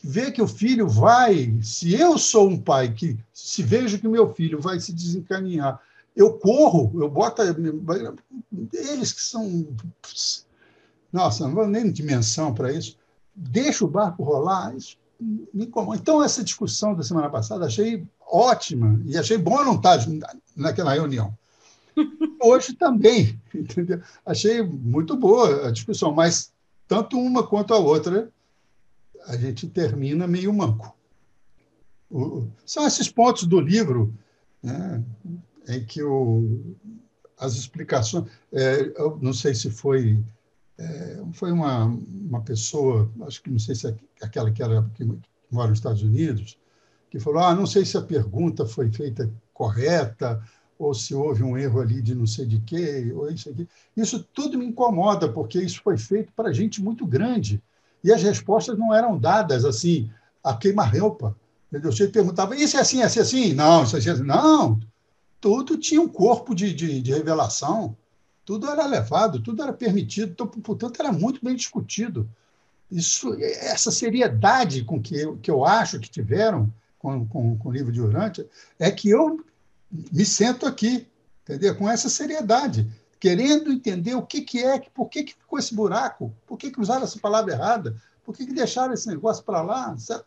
Vê que o filho vai... Se eu sou um pai que se vejo que o meu filho vai se desencaminhar, eu corro, eu boto... Eles que são... Nossa, não vou nem dimensão para isso. Deixa o barco rolar, isso me incomoda. Então, essa discussão da semana passada achei ótima e achei bom não estar naquela reunião. Hoje também, entendeu? Achei muito boa a discussão, mas tanto uma quanto a outra a gente termina meio manco. São esses pontos do livro, né, em que as explicações... eu não sei se foi uma pessoa, acho que não sei se é aquela que mora nos Estados Unidos, que falou, não sei se a pergunta foi feita correta, ou se houve um erro ali de não sei de quê, ou isso aqui. Isso tudo me incomoda, porque isso foi feito para gente muito grande, e as respostas não eram dadas assim, a queima-roupa. Você perguntava, isso é assim, é assim? Não, isso é assim. Não, tudo tinha um corpo de revelação, tudo era levado, tudo era permitido, então, portanto, era muito bem discutido. Essa seriedade com que eu acho que tiveram com o livro de Urântia é que eu me sento aqui, entendeu? Com essa seriedade, querendo entender por que ficou esse buraco, por que usaram essa palavra errada, por que deixaram esse negócio para lá, certo?